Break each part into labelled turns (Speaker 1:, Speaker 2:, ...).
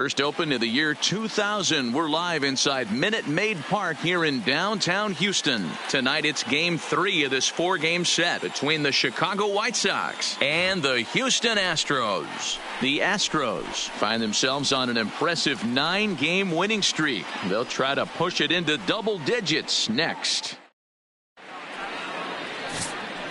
Speaker 1: First opened in the year 2000. We're live inside Minute Maid Park here in downtown Houston. Tonight it's Game 3 of this 4-game set between the Chicago White Sox and the Houston Astros. The Astros find themselves on an impressive 9-game winning streak. They'll try to push it into double digits next.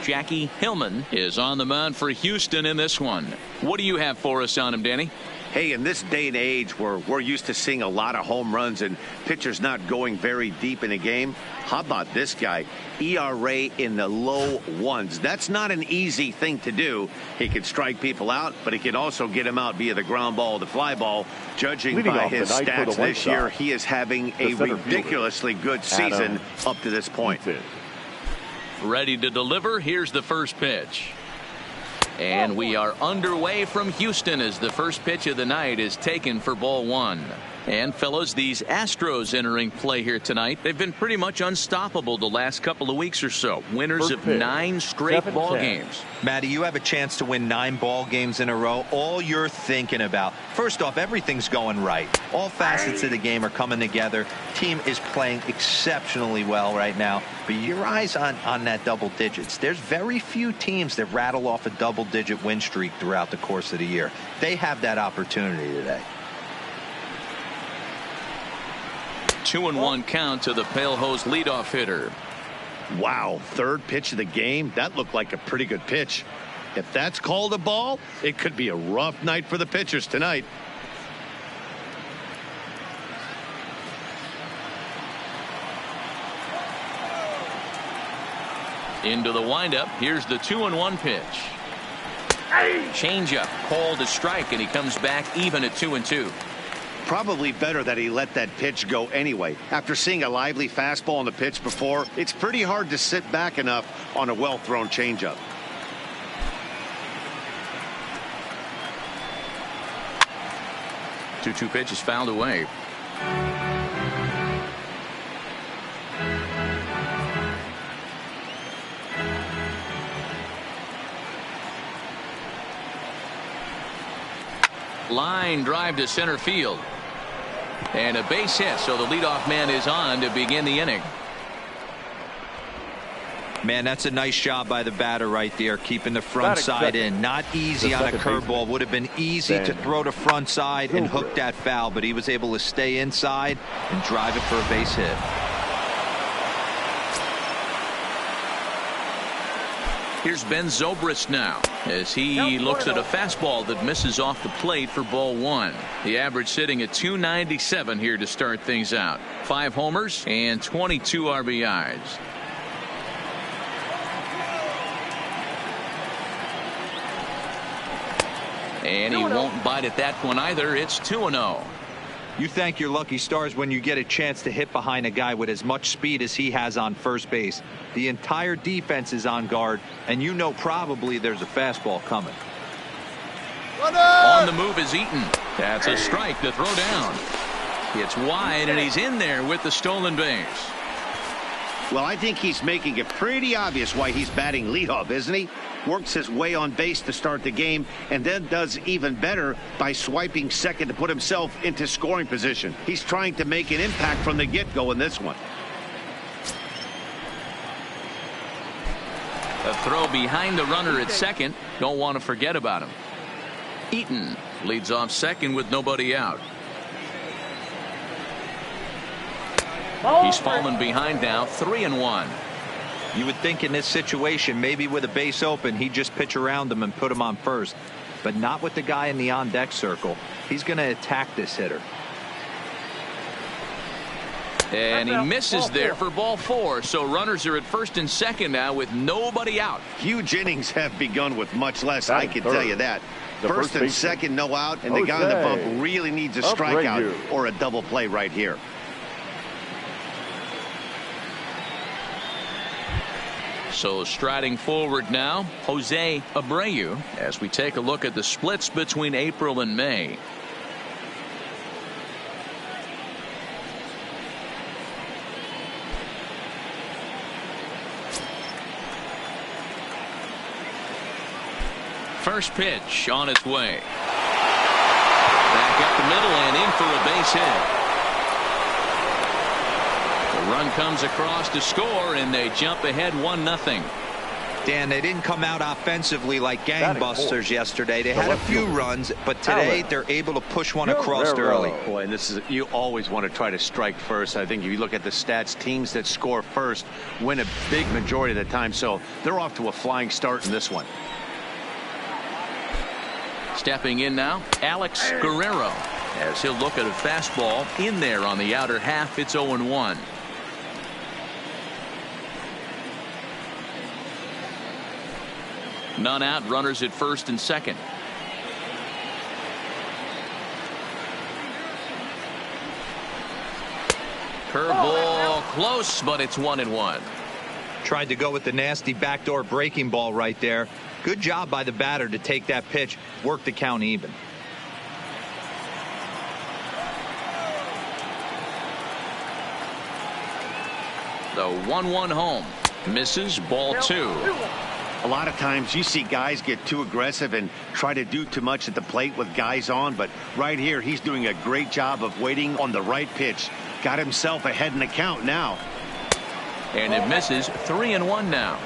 Speaker 1: Jackie Hillman is on the mound for Houston in this one. What do you have for us on him, Danny?
Speaker 2: Hey, in this day and age where we're used to seeing a lot of home runs and pitchers not going very deep in a game, how about this guy? ERA in the low ones. That's not an easy thing to do. He can strike people out, but he can also get them out via the ground ball, the fly ball. Judging by his stats this year, he is having a ridiculously good season up to this point.
Speaker 1: Ready to deliver. Here's the first pitch. And we are underway from Houston as the first pitch of the night is taken for ball 1. And fellas, these Astros entering play here tonight, they've been pretty much unstoppable the last couple of weeks or so. Winners of 9 straight ball games.
Speaker 3: Matty, you have a chance to win 9 ball games in a row. All you're thinking about, first off, everything's going right. All facets of the game are coming together. Team is playing exceptionally well right now. But your eyes on that double digits. There's very few teams that rattle off a double-digit win streak throughout the course of the year. They have that opportunity today.
Speaker 1: 2-1 count to the Pale Hose leadoff hitter.
Speaker 2: Wow, third pitch of the game. That looked like a pretty good pitch. If that's called a ball, it could be a rough night for the pitchers tonight.
Speaker 1: Into the windup. Here's the 2-1 pitch. Changeup called a strike, and he comes back even at 2-2.
Speaker 2: Probably better that he let that pitch go anyway. After seeing a lively fastball on the pitch before, it's pretty hard to sit back enough on a well-thrown changeup.
Speaker 1: Two pitch is fouled away. Line drive to center field. And a base hit, so the leadoff man is on to begin the inning.
Speaker 3: Man, that's a nice job by the batter right there, keeping the front side in. Not easy on a curveball. Would have been easy to throw to front side and hook that foul, but he was able to stay inside and drive it for a base hit.
Speaker 1: Here's Ben Zobrist now as he looks at a fastball that misses off the plate for ball 1. The average sitting at 297 here to start things out. 5 homers and 22 RBIs. And he won't bite at that one either. It's 2-0.
Speaker 3: You thank your lucky stars when you get a chance to hit behind a guy with as much speed as he has on first base. The entire defense is on guard, and you know probably there's a fastball coming.
Speaker 1: On the move is Eaton. That's a strike to throw down. It's wide, and he's in there with the stolen base.
Speaker 2: Well, I think he's making it pretty obvious why he's batting leadoff, isn't he? Works his way on base to start the game and then does even better by swiping second to put himself into scoring position. He's trying to make an impact from the get-go in this one.
Speaker 1: A throw behind the runner at second. Don't want to forget about him. Eaton leads off second with nobody out. He's fallen behind now, 3-1.
Speaker 3: You would think in this situation, maybe with a base open, he'd just pitch around him and put him on first. But not with the guy in the on-deck circle. He's going to attack this hitter.
Speaker 1: And he misses there for ball 4. So runners are at first and second now with nobody out.
Speaker 2: Huge innings have begun with much less, I can tell you that. First and second, no out, and the guy on the bump really needs a strikeout or a double play right here.
Speaker 1: So striding forward now, Jose Abreu, as we take a look at the splits between April and May. First pitch on its way. Back up the middle and in for a base hit. The run comes across to score, and they jump ahead 1-0.
Speaker 3: Dan, they didn't come out offensively like gangbusters yesterday. They had a few runs, but today they're able to push one across early.
Speaker 2: Boy, and you always want to try to strike first. I think if you look at the stats, teams that score first win a big majority of the time. So they're off to a flying start in this one.
Speaker 1: Stepping in now, Alex Guerrero, as he'll look at a fastball in there on the outer half. It's 0-1. None out, runners at first and second. Curveball close, but it's 1-1.
Speaker 3: Tried to go with the nasty backdoor breaking ball right there. Good job by the batter to take that pitch, work the count even.
Speaker 1: The 1-1 home. Misses, ball 2.
Speaker 2: A lot of times you see guys get too aggressive and try to do too much at the plate with guys on, but right here he's doing a great job of waiting on the right pitch. Got himself ahead in the count now.
Speaker 1: And it misses. 3-1 now.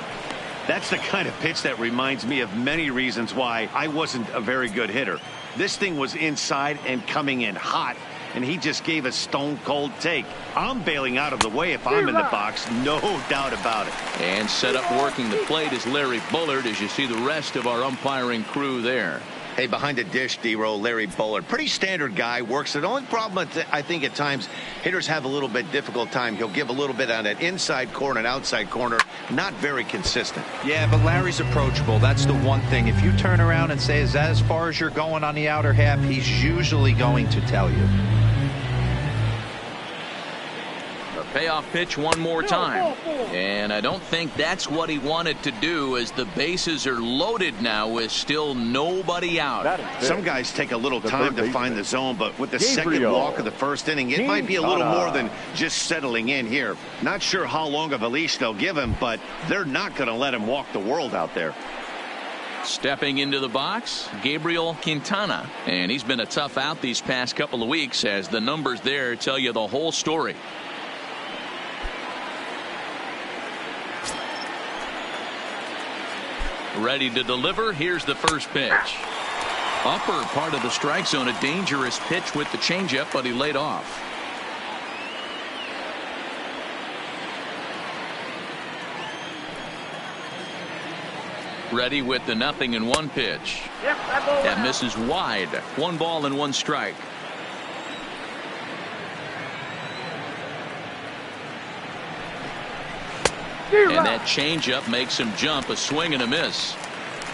Speaker 2: That's the kind of pitch that reminds me of many reasons why I wasn't a very good hitter. This thing was inside and coming in hot, and he just gave a stone cold take. I'm bailing out of the way if I'm in the box, no doubt about it.
Speaker 1: And set up working the plate is Larry Bullard, as you see the rest of our umpiring crew there.
Speaker 2: Hey, behind the dish, D-Row, Larry Bullard. Pretty standard guy, works it. The only problem, I think, at times, hitters have a little bit difficult time. He'll give a little bit on that inside corner and outside corner. Not very consistent.
Speaker 3: Yeah, but Larry's approachable. That's the one thing. If you turn around and say, is that as far as you're going on the outer half, he's usually going to tell you.
Speaker 1: Payoff pitch one more time, and I don't think that's what he wanted to do, as the bases are loaded now with still nobody out.
Speaker 2: Some guys take a little time to find the zone, but with the second walk of the first inning, it might be a little more than just settling in here. Not sure how long of a leash they'll give him, but they're not going to let him walk the world out there.
Speaker 1: Stepping into the box, Gabriel Quintana, and he's been a tough out these past couple of weeks, as the numbers there tell you the whole story. Ready to deliver. Here's the first pitch. Upper part of the strike zone, a dangerous pitch with the changeup, but he laid off. Ready with the 0-1 pitch. That misses wide. 1 ball and 1 strike. And that changeup makes him jump. A swing and a miss.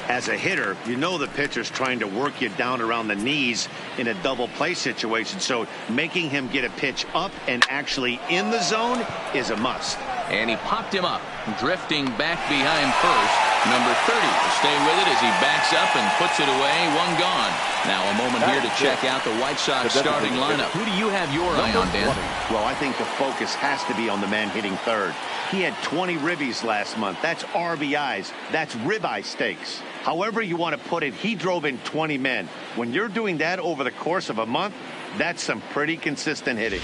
Speaker 2: As a hitter, you know the pitcher's trying to work you down around the knees in a double play situation, so making him get a pitch up and actually in the zone is a must.
Speaker 1: And he popped him up, drifting back behind first. Number 30 to stay with it as he backs up and puts it away. 1 gone. Now a moment here to check out the White Sox starting lineup. Who do you have your eye on, Dan?
Speaker 2: Well, I think the focus has to be on the man hitting third. He had 20 ribbies last month. That's RBIs. That's ribeye steaks. However you want to put it, he drove in 20 men. When you're doing that over the course of a month, that's some pretty consistent hitting.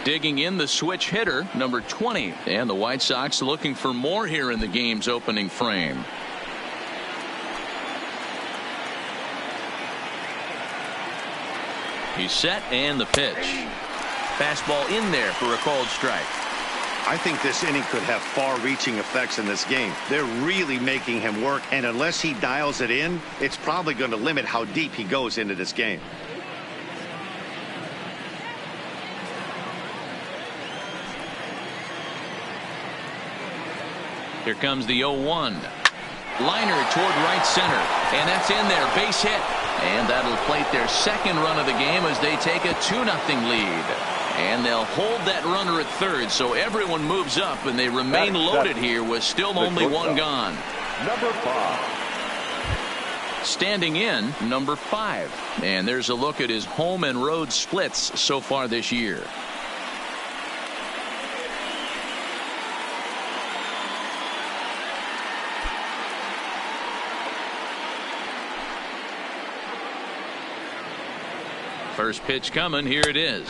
Speaker 1: Digging in the switch hitter, number 20. And the White Sox looking for more here in the game's opening frame. He's set, and the pitch. Fastball in there for a called strike.
Speaker 2: I think this inning could have far-reaching effects in this game. They're really making him work, and unless he dials it in, it's probably going to limit how deep he goes into this game.
Speaker 1: Here comes the 0-1. Liner toward right center, and that's in there. Base hit, and that'll plate their second run of the game as they take a 2-0 lead. And they'll hold that runner at third, so everyone moves up, and they remain loaded here with still only 1 gone.
Speaker 4: Number 5.
Speaker 1: Standing in, number 5. And there's a look at his home and road splits so far this year. First pitch coming. Here it is.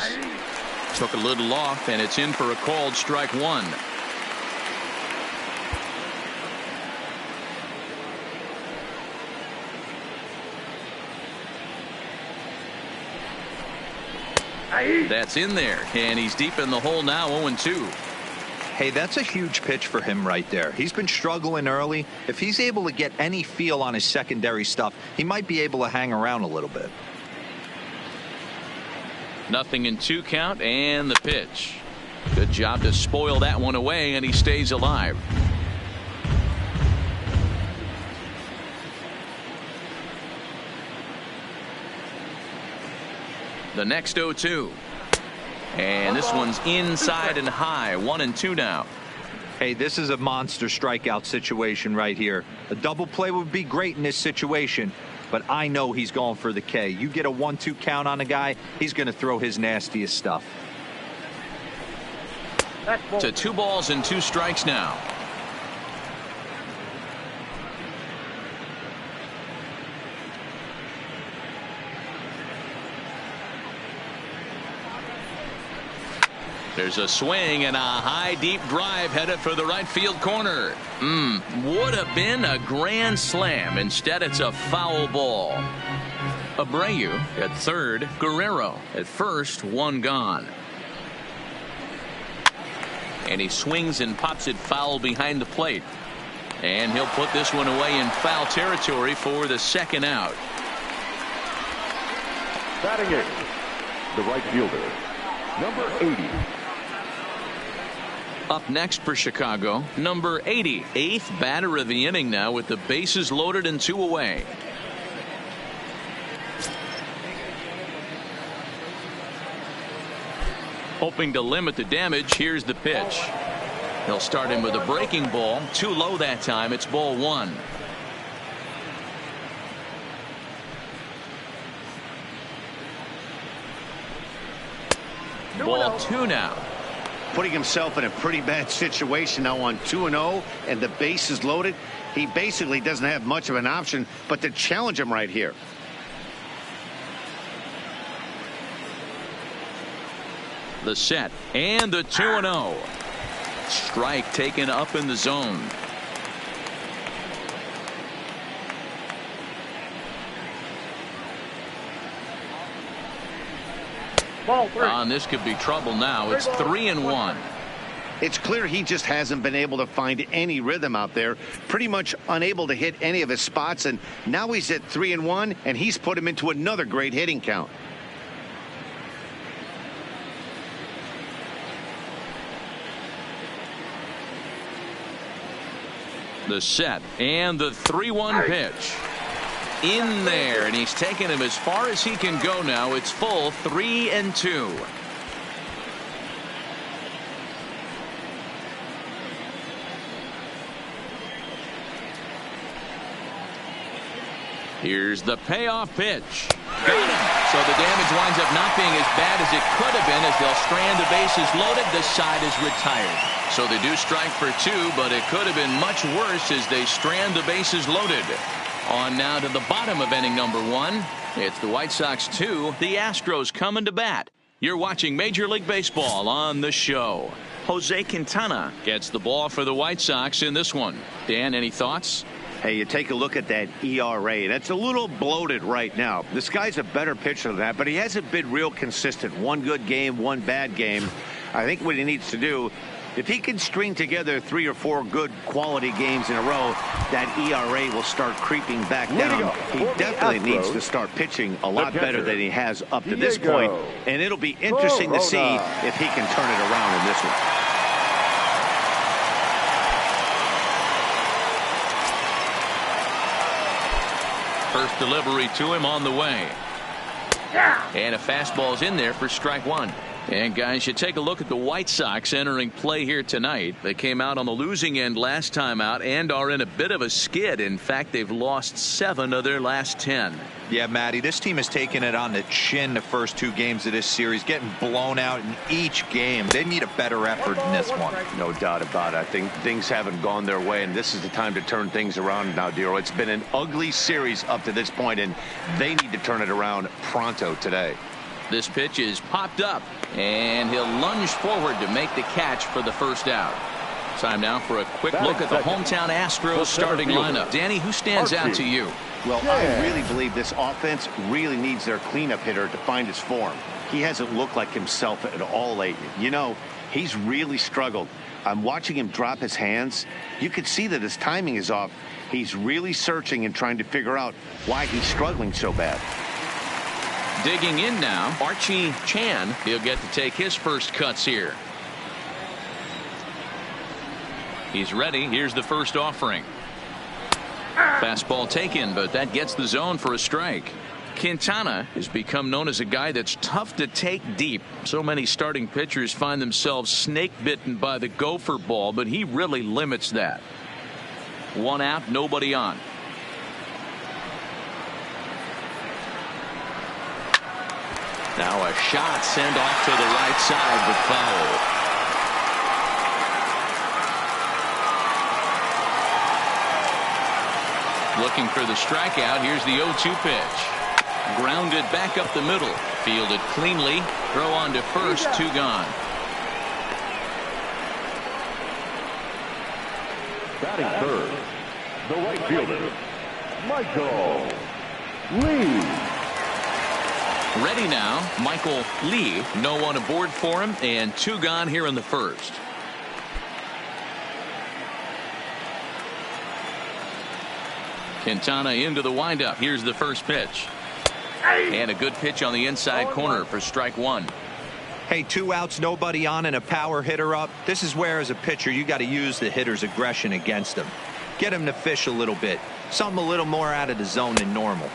Speaker 1: Took a little off, and it's in for a called strike one. That's in there, and he's deep in the hole now, 0-2.
Speaker 3: Hey, that's a huge pitch for him right there. He's been struggling early. If he's able to get any feel on his secondary stuff, he might be able to hang around a little bit.
Speaker 1: 0-2 count, and the pitch. Good job to spoil that one away, and he stays alive. The next 0-2. And this one's inside and high. 1-2 now.
Speaker 3: Hey, this is a monster strikeout situation right here. A double play would be great in this situation, but I know he's going for the K. You get a 1-2 count on a guy, he's going to throw his nastiest stuff.
Speaker 1: To 2 balls and 2 strikes now. There's a swing and a high deep drive headed for the right field corner. Would have been a grand slam. Instead, it's a foul ball. Abreu at third. Guerrero at first. 1 gone. And he swings and pops it foul behind the plate. And he'll put this one away in foul territory for the second out.
Speaker 4: Batting eighth, the right fielder, number 80.
Speaker 1: Up next for Chicago, number 80, 8th batter of the inning now with the bases loaded and 2 away. Hoping to limit the damage, here's the pitch. He'll start him with a breaking ball, too low that time. It's ball 1. Ball 2 now.
Speaker 2: Putting himself in a pretty bad situation now on 2-0 and the base is loaded. He basically doesn't have much of an option but to challenge him right here.
Speaker 1: The set and the 2-0. Strike taken up in the zone. This could be trouble now. It's 3-1.
Speaker 2: It's clear he just hasn't been able to find any rhythm out there. Pretty much unable to hit any of his spots. And now he's at 3-1, and he's put him into another great hitting count.
Speaker 1: The set and the 3-1 pitch. In there, and he's taken him as far as he can go now. It's full 3-2. Here's the payoff pitch. Got him. So the damage winds up not being as bad as it could have been as they'll strand the bases loaded. The side is retired. So they do strike for 2, but it could have been much worse as they strand the bases loaded. On now to the bottom of inning number 1. It's the White Sox 2, the Astros coming to bat. You're watching Major League Baseball on the show. Jose Quintana gets the ball for the White Sox in this one. Dan, any thoughts?
Speaker 2: Hey, you take a look at that ERA. That's a little bloated right now. This guy's a better pitcher than that, but he hasn't been real consistent. One good game, one bad game. I think what he needs to do, if he can string together 3 or 4 good quality games in a row, that ERA will start creeping back down. He definitely needs to start pitching a lot better than he has up to this point, and it'll be interesting to see if he can turn it around in this one.
Speaker 1: First delivery to him on the way. And a fastball's in there for strike 1. And guys, you take a look at the White Sox entering play here tonight. They came out on the losing end last time out and are in a bit of a skid. In fact, they've lost 7 of their last 10.
Speaker 3: Yeah, Matty, this team has taken it on the chin the first 2 games of this series, getting blown out in each game. They need a better effort in this one.
Speaker 2: No doubt about it. I think things haven't gone their way, and this is the time to turn things around now, Dero. It's been an ugly series up to this point, and they need to turn it around pronto today.
Speaker 1: This pitch is popped up, and he'll lunge forward to make the catch for the first out. Time now for a quick look at the hometown Astros starting lineup. Danny, who stands out to you?
Speaker 2: Well, I really believe this offense really needs their cleanup hitter to find his form. He hasn't looked like himself at all lately. You know, he's really struggled. I'm watching him drop his hands. You can see that his timing is off. He's really searching and trying to figure out why he's struggling so bad.
Speaker 1: Digging in now, Archie Chan. He'll get to take his first cuts here. He's ready. Here's the first offering. Fastball taken, but that gets the zone for a strike. Quintana has become known as a guy that's tough to take deep. So many starting pitchers find themselves snake bitten by the gopher ball, but he really limits that. One out, nobody on. Now a shot sent off to the right side, but foul. Looking for the strikeout. Here's the 0-2 pitch. Grounded back up the middle. Fielded cleanly. Throw on to first. 2 gone.
Speaker 4: Batting third, the right fielder, Michael Lee.
Speaker 1: Ready now, Michael Lee. No one aboard for him, and 2 gone here in the first. Quintana into the windup. Here's the first pitch. And a good pitch on the inside corner for strike 1.
Speaker 3: Hey, 2 outs, nobody on, and a power hitter up. This is where, as a pitcher, you got to use the hitter's aggression against him. Get him to fish a little bit. Something a little more out of the zone than normal.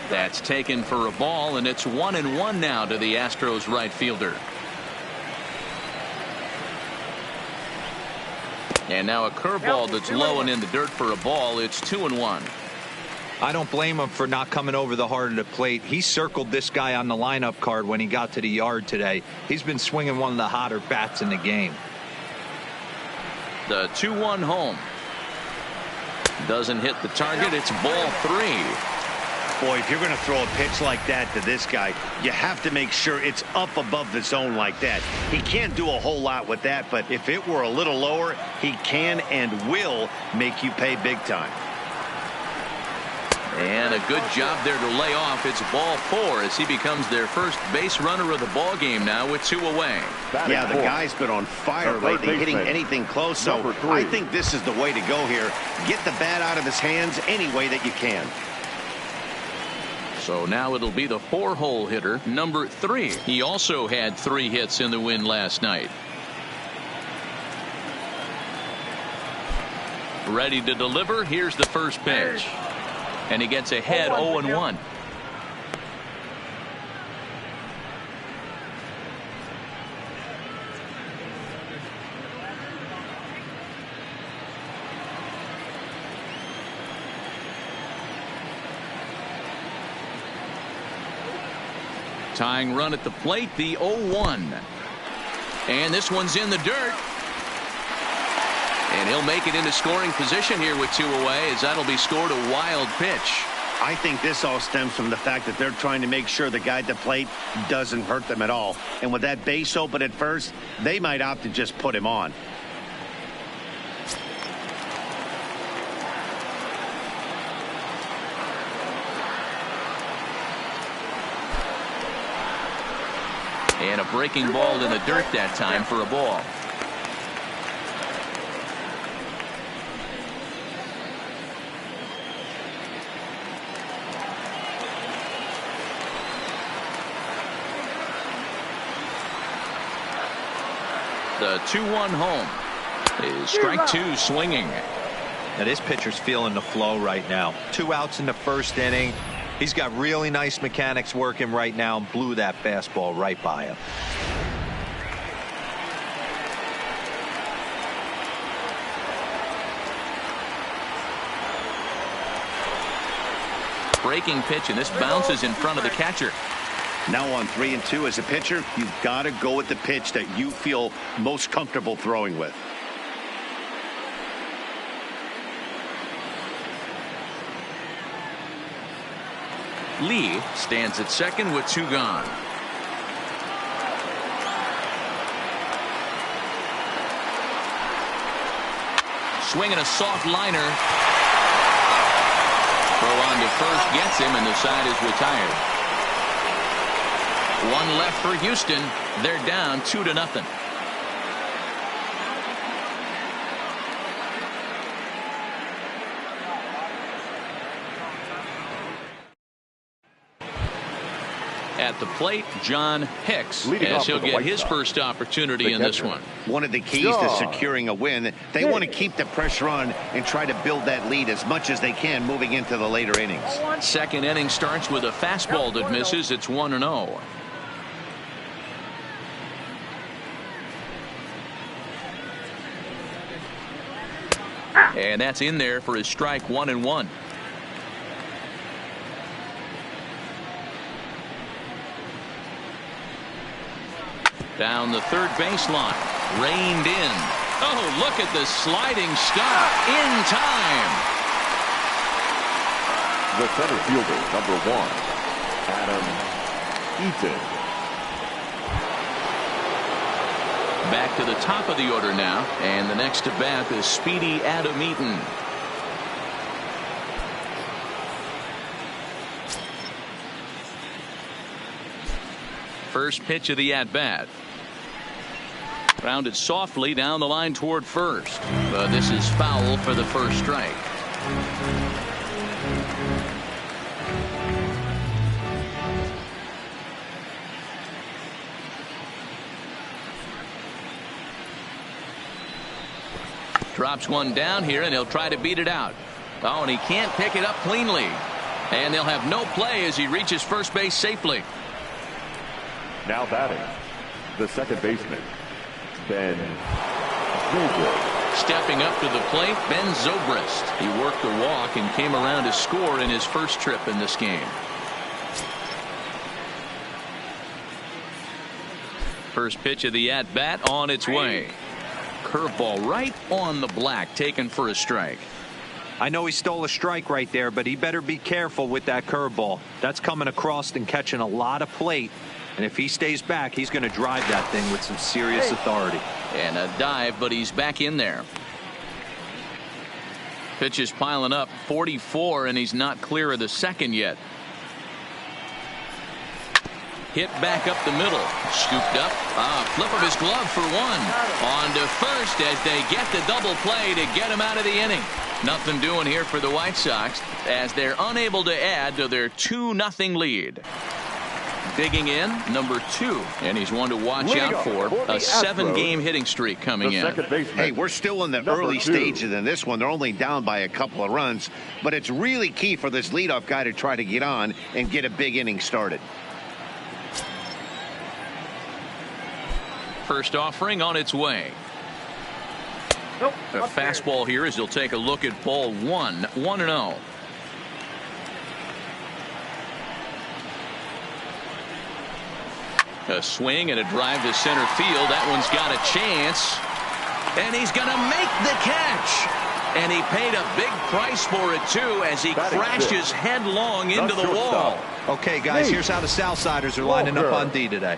Speaker 1: That's taken for a ball, and it's 1-1 now to the Astros right fielder. And now a curveball that's low and in the dirt for a ball. It's 2-1.
Speaker 3: I don't blame him for not coming over the heart of the plate. He circled this guy on the lineup card when he got to the yard today. He's been swinging one of the hotter bats in the game.
Speaker 1: The 2-1 home. Doesn't hit the target. It's ball 3.
Speaker 2: Boy, if you're going to throw a pitch like that to this guy, you have to make sure it's up above the zone like that. He can't do a whole lot with that, but if it were a little lower, he can and will make you pay big time.
Speaker 1: And a good job there to lay off. It's ball 4 as he becomes their first base runner of the ball game now with 2 away.
Speaker 2: Yeah, the guy's been on fire lately, hitting anything close, so I think this is the way to go here. Get the bat out of his hands any way that you can.
Speaker 1: So now it'll be the 4-hole hitter, number 3. He also had 3 hits in the win last night. Ready to deliver. Here's the first pitch. And he gets ahead 0-1. Tying run at the plate, the 0-1. And this one's in the dirt. And he'll make it into scoring position here with 2 away, as that'll be scored a wild pitch.
Speaker 2: I think this all stems from the fact that they're trying to make sure the guy at the plate doesn't hurt them at all. And with that base open at first, they might opt to just put him on.
Speaker 1: And a breaking ball in the dirt that time for a ball. The 2-1 home is strike 2 swinging.
Speaker 3: Now this pitcher's feeling the flow right now. 2 outs in the first inning. He's got really nice mechanics working right now and blew that fastball right by him.
Speaker 1: Breaking pitch, and this bounces in front of the catcher.
Speaker 2: Now on 3-2 as a pitcher, you've got to go with the pitch that you feel most comfortable throwing with.
Speaker 1: Lee stands at second with 2 gone. Swinging a soft liner. Throw on to first gets him, and the side is retired. One left for Houston. They're down 2-0. At the plate, John Hicks, as he'll get his first opportunity in this one.
Speaker 2: One of the keys to securing a win, they want to keep the pressure on and try to build that lead as much as they can moving into the later innings.
Speaker 1: Second inning starts with a fastball that misses. It's 1-0. And that's in there for his strike 1-1. Down the third baseline. Reined in. Oh, look at the sliding stop. In time.
Speaker 4: The center fielder, number 1, Adam Eaton.
Speaker 1: Back to the top of the order now. And the next to bat is speedy Adam Eaton. First pitch of the at-bat. Grounded softly down the line toward first. But this is foul for the first strike. Drops one down here, and he'll try to beat it out. Oh, and he can't pick it up cleanly. And they'll have no play as he reaches first base safely.
Speaker 4: Now batting, the second baseman, Ben Zobrist.
Speaker 1: Stepping up to the plate, Ben Zobrist. He worked the walk and came around to score in his first trip in this game. First pitch of the at-bat on its way. Curveball right on the black, taken for a strike.
Speaker 3: I know he stole a strike right there, but he better be careful with that curveball. That's coming across and catching a lot of plate. And if he stays back, he's going to drive that thing with some serious authority.
Speaker 1: And a dive, but he's back in there. Pitch is piling up, 44, and he's not clear of the second yet. Hit back up the middle. Scooped up. Flip of his glove for one. On to first as they get the double play to get him out of the inning. Nothing doing here for the White Sox as they're unable to add to their 2-0 lead. Digging in, number 2, and he's one to watch out for. A 7-game hitting streak coming in.
Speaker 2: Hey, we're still in the early stages in this one. They're only down by a couple of runs, but it's really key for this leadoff guy to try to get on and get a big inning started.
Speaker 1: First offering on its way. A fastball here as he'll take a look at ball 1, 1-0. A swing and a drive to center field. That one's got a chance. And he's going to make the catch. And he paid a big price for it, too, as he crashes headlong into the wall.
Speaker 3: Okay, guys, here's how the Southsiders are lining up on D today.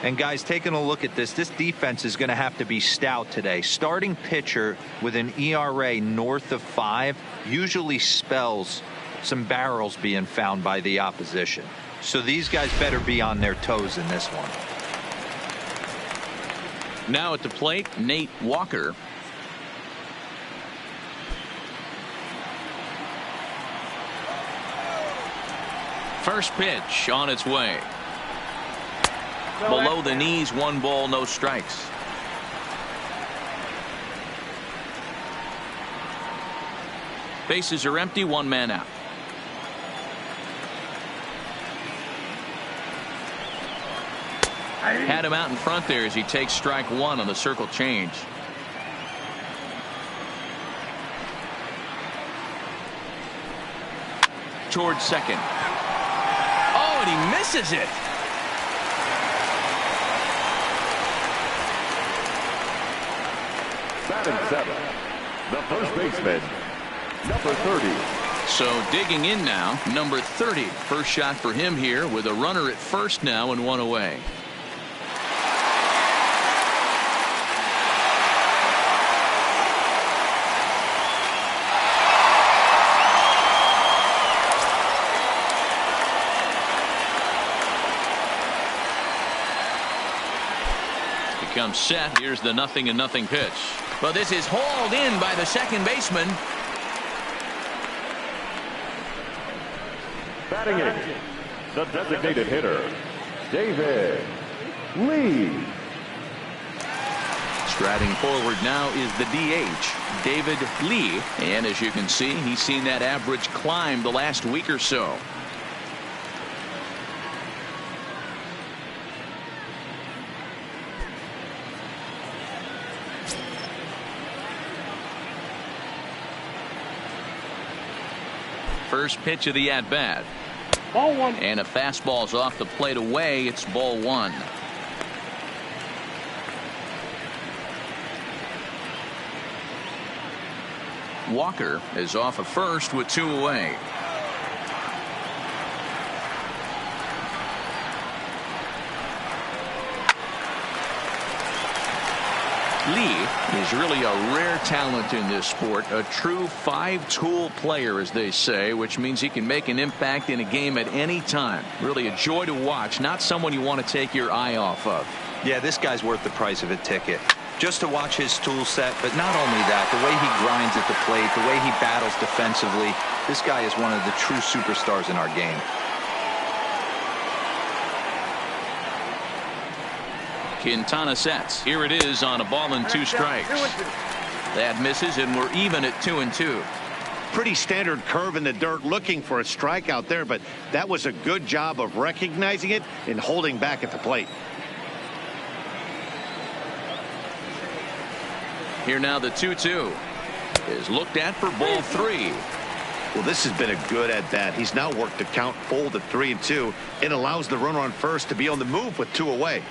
Speaker 3: And, guys, taking a look at this defense is going to have to be stout today. Starting pitcher with an ERA north of 5 usually spells some barrels being found by the opposition. So these guys better be on their toes in this one.
Speaker 1: Now at the plate, Nate Walker. First pitch on its way. Below the knees, 1 ball, no strikes. Bases are empty, 1 man out. Had him out in front there as he takes strike 1 on the circle change. Towards second. Oh, and he misses it.
Speaker 4: Batting 7, the first baseman, number 30.
Speaker 1: So digging in now, number 30. First shot for him here with a runner at first now and 1 away. comes set. Here's the 0-0 pitch. Well, this is hauled in by the second baseman.
Speaker 4: Batting in, the designated hitter, David Lee.
Speaker 1: Striding forward now is the DH, David Lee. And as you can see, he's seen that average climb the last week or so. First pitch of the at-bat.
Speaker 5: Ball one.
Speaker 1: And a fastball's off the plate away. It's ball one. Walker is off of first with 2 away. Lee is really a rare talent in this sport, a true 5-tool player, as they say, which means he can make an impact in a game at any time. Really a joy to watch, not someone you want to take your eye off of.
Speaker 3: Yeah, this guy's worth the price of a ticket. Just to watch his tool set, but not only that, the way he grinds at the plate, the way he battles defensively, this guy is one of the true superstars in our game.
Speaker 1: Quintana sets. Here it is on a ball and 2 strikes. That misses, and we're even at 2-2.
Speaker 2: Pretty standard curve in the dirt, looking for a strike out there, but that was a good job of recognizing it and holding back at the plate.
Speaker 1: Here now the 2-2 is looked at for ball 3.
Speaker 2: Well, this has been a good at bat. He's now worked the count full to 3-2. It allows the runner on first to be on the move with 2 away.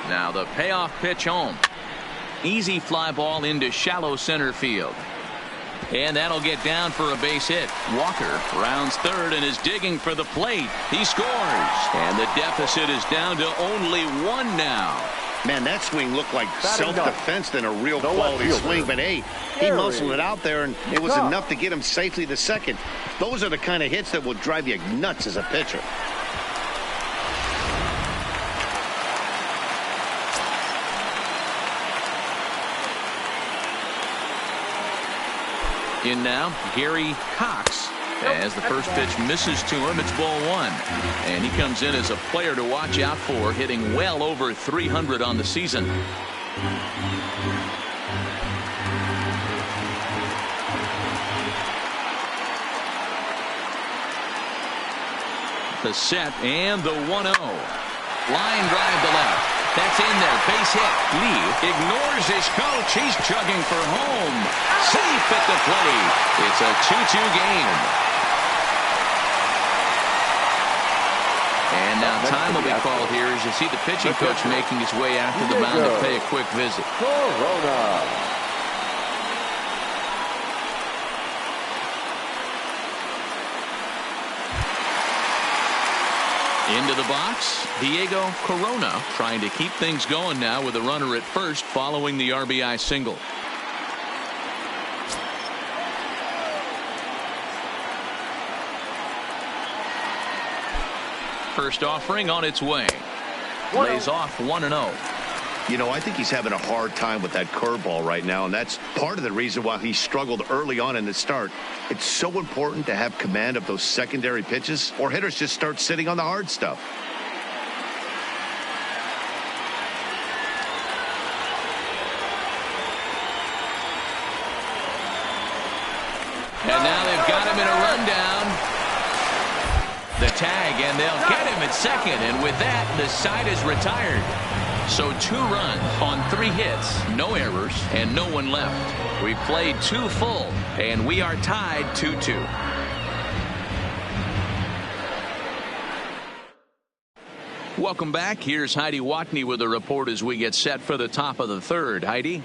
Speaker 1: Now the payoff pitch home. Easy fly ball into shallow center field. And that'll get down for a base hit. Walker rounds third and is digging for the plate. He scores. And the deficit is down to only 1 now.
Speaker 2: Man, that swing looked like self-defense than a real quality swing. But, hey, he muscled it out there, and it was enough to get him safely to second. Those are the kind of hits that will drive you nuts as a pitcher.
Speaker 1: In now, Gary Cox. As the first pitch misses to him, it's ball 1. And he comes in as a player to watch out for, hitting well over 300 on the season. The set and the 1-0. Line drive to left. That's in there. Base hit. Lee ignores his coach. He's chugging for home. Safe at the plate. It's a 2-2 game. And now time will be called here as you see the pitching coach making his way out to the mound to pay a quick visit.
Speaker 4: Corona.
Speaker 1: Into the box, Diego Corona trying to keep things going now with a runner at first following the RBI single. First offering on its way. Lays off 1-0.
Speaker 2: You know, I think he's having a hard time with that curveball right now, and that's part of the reason why he struggled early on in the start. It's so important to have command of those secondary pitches, or hitters just start sitting on the hard stuff.
Speaker 1: And now they've got him in a rundown. The tag, and they'll get him at second, and with that, the side is retired. So 2 runs on 3 hits, no errors, and no one left. We played 2 full, and we are tied 2-2. Welcome back. Here's Heidi Watney with a report as we get set for the top of the 3rd. Heidi?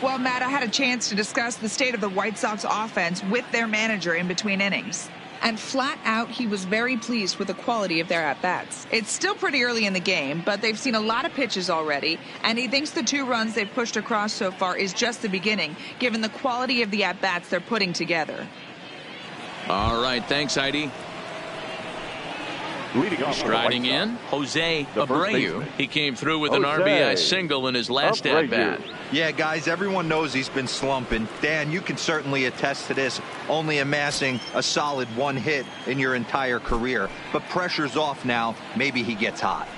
Speaker 6: Well, Matt, I had a chance to discuss the state of the White Sox offense with their manager in between innings. And flat out, he was very pleased with the quality of their at-bats. It's still pretty early in the game, but they've seen a lot of pitches already, and he thinks the 2 runs they've pushed across so far is just the beginning, given the quality of the at-bats they're putting together.
Speaker 1: All right, thanks, Heidi.
Speaker 4: Leading off
Speaker 1: Striding in, Jose Abreu. He came through with an
Speaker 4: Jose
Speaker 1: RBI single in his last at-bat.
Speaker 3: Yeah, guys, everyone knows he's been slumping. Dan, you can certainly attest to this, only amassing a solid 1 hit in your entire career. But pressure's off now. Maybe he gets hot.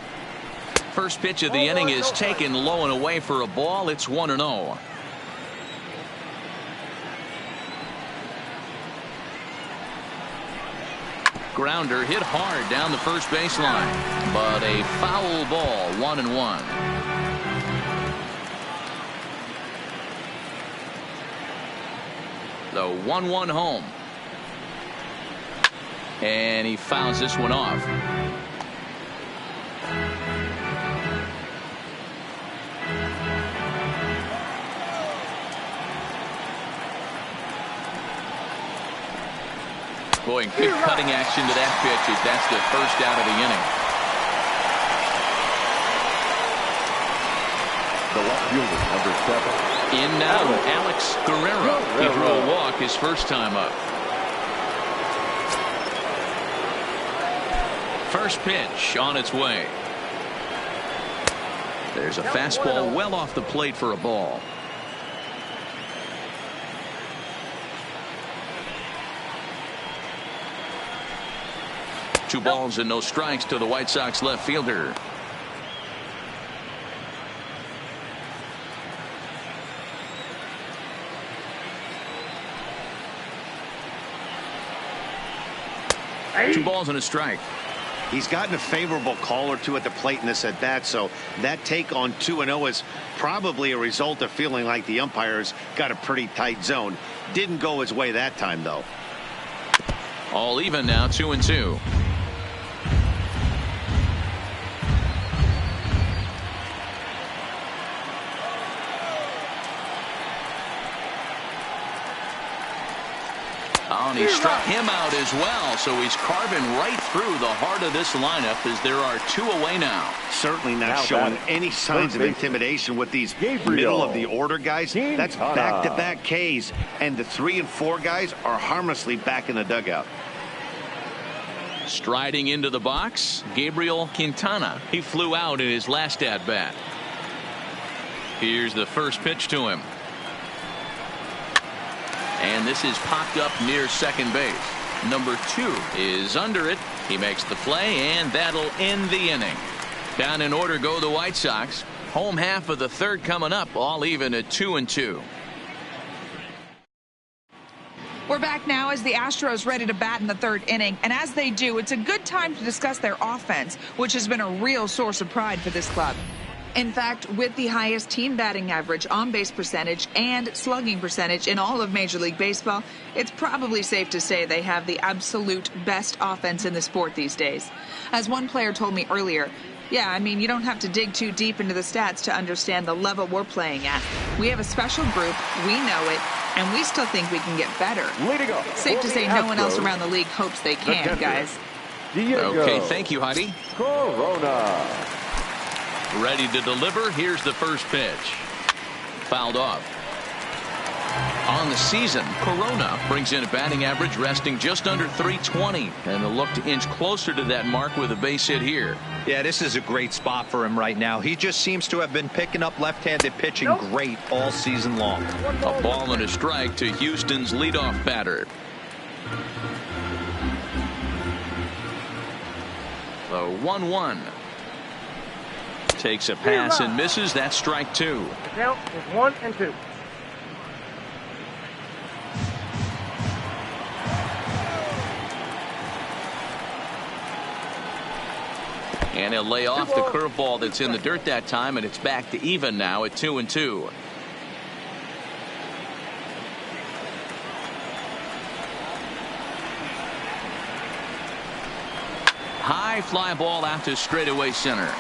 Speaker 1: First pitch of the inning is taken low and away for a ball. It's 1-0. Grounder hit hard down the first baseline, but a foul ball, 1-1. The 1-1 home. And he fouls this one off. Boy, good cutting action to that pitch. That's the first out of the inning.
Speaker 4: The left fielder, number 7.
Speaker 1: In now, Alex Guerrero. He drew a walk his first time up. First pitch on its way. There's a fastball well off the plate for a ball. Two balls and no strikes to the White Sox left fielder. Two balls and a strike.
Speaker 2: He's gotten a favorable call or two at the plate in this at bat, so that take on 2-0 is probably a result of feeling like the umpires got a pretty tight zone. Didn't go his way that time, though.
Speaker 1: All even now, 2-2. And he struck him out as well, so he's carving right through the heart of this lineup as there are 2 away now.
Speaker 2: Certainly not showing any signs of intimidation with these middle of the order guys. That's back-to-back Ks, and the 3 and 4 guys are harmlessly back in the dugout.
Speaker 1: Striding into the box, Gabriel Quintana. He flew out in his last at-bat. Here's the first pitch to him. And this is popped up near second base. Number 2 is under it. He makes the play, and that'll end the inning. Down in order go the White Sox. Home half of the third coming up, all even at 2-2.
Speaker 6: We're back now as the Astros ready to bat in the third inning. And as they do, it's a good time to discuss their offense, which has been a real source of pride for this club. In fact, with the highest team batting average, on-base percentage, and slugging percentage in all of Major League Baseball, it's probably safe to say they have the absolute best offense in the sport these days. As one player told me earlier, yeah, I mean, you don't have to dig too deep into the stats to understand the level we're playing at. We have a special group, we know it, and we still think we can get better. Safe to say no one else around the league hopes they can, guys.
Speaker 1: Okay, thank you, Heidi.
Speaker 4: Corona.
Speaker 1: Ready to deliver. Here's the first pitch. Fouled off. On the season, Corona brings in a batting average resting just under 320, and a look to inch closer to that mark with a base hit here.
Speaker 3: Yeah, this is a great spot for him right now. He just seems to have been picking up left-handed pitching great all season long.
Speaker 1: A ball and a strike to Houston's leadoff batter. The 1-1. Takes a pass and misses. That's strike 2.
Speaker 5: Count is 1-2.
Speaker 1: And he'll lay off the curveball that's in the dirt that time, and it's back to even now at 2-2. High fly ball out to straightaway center.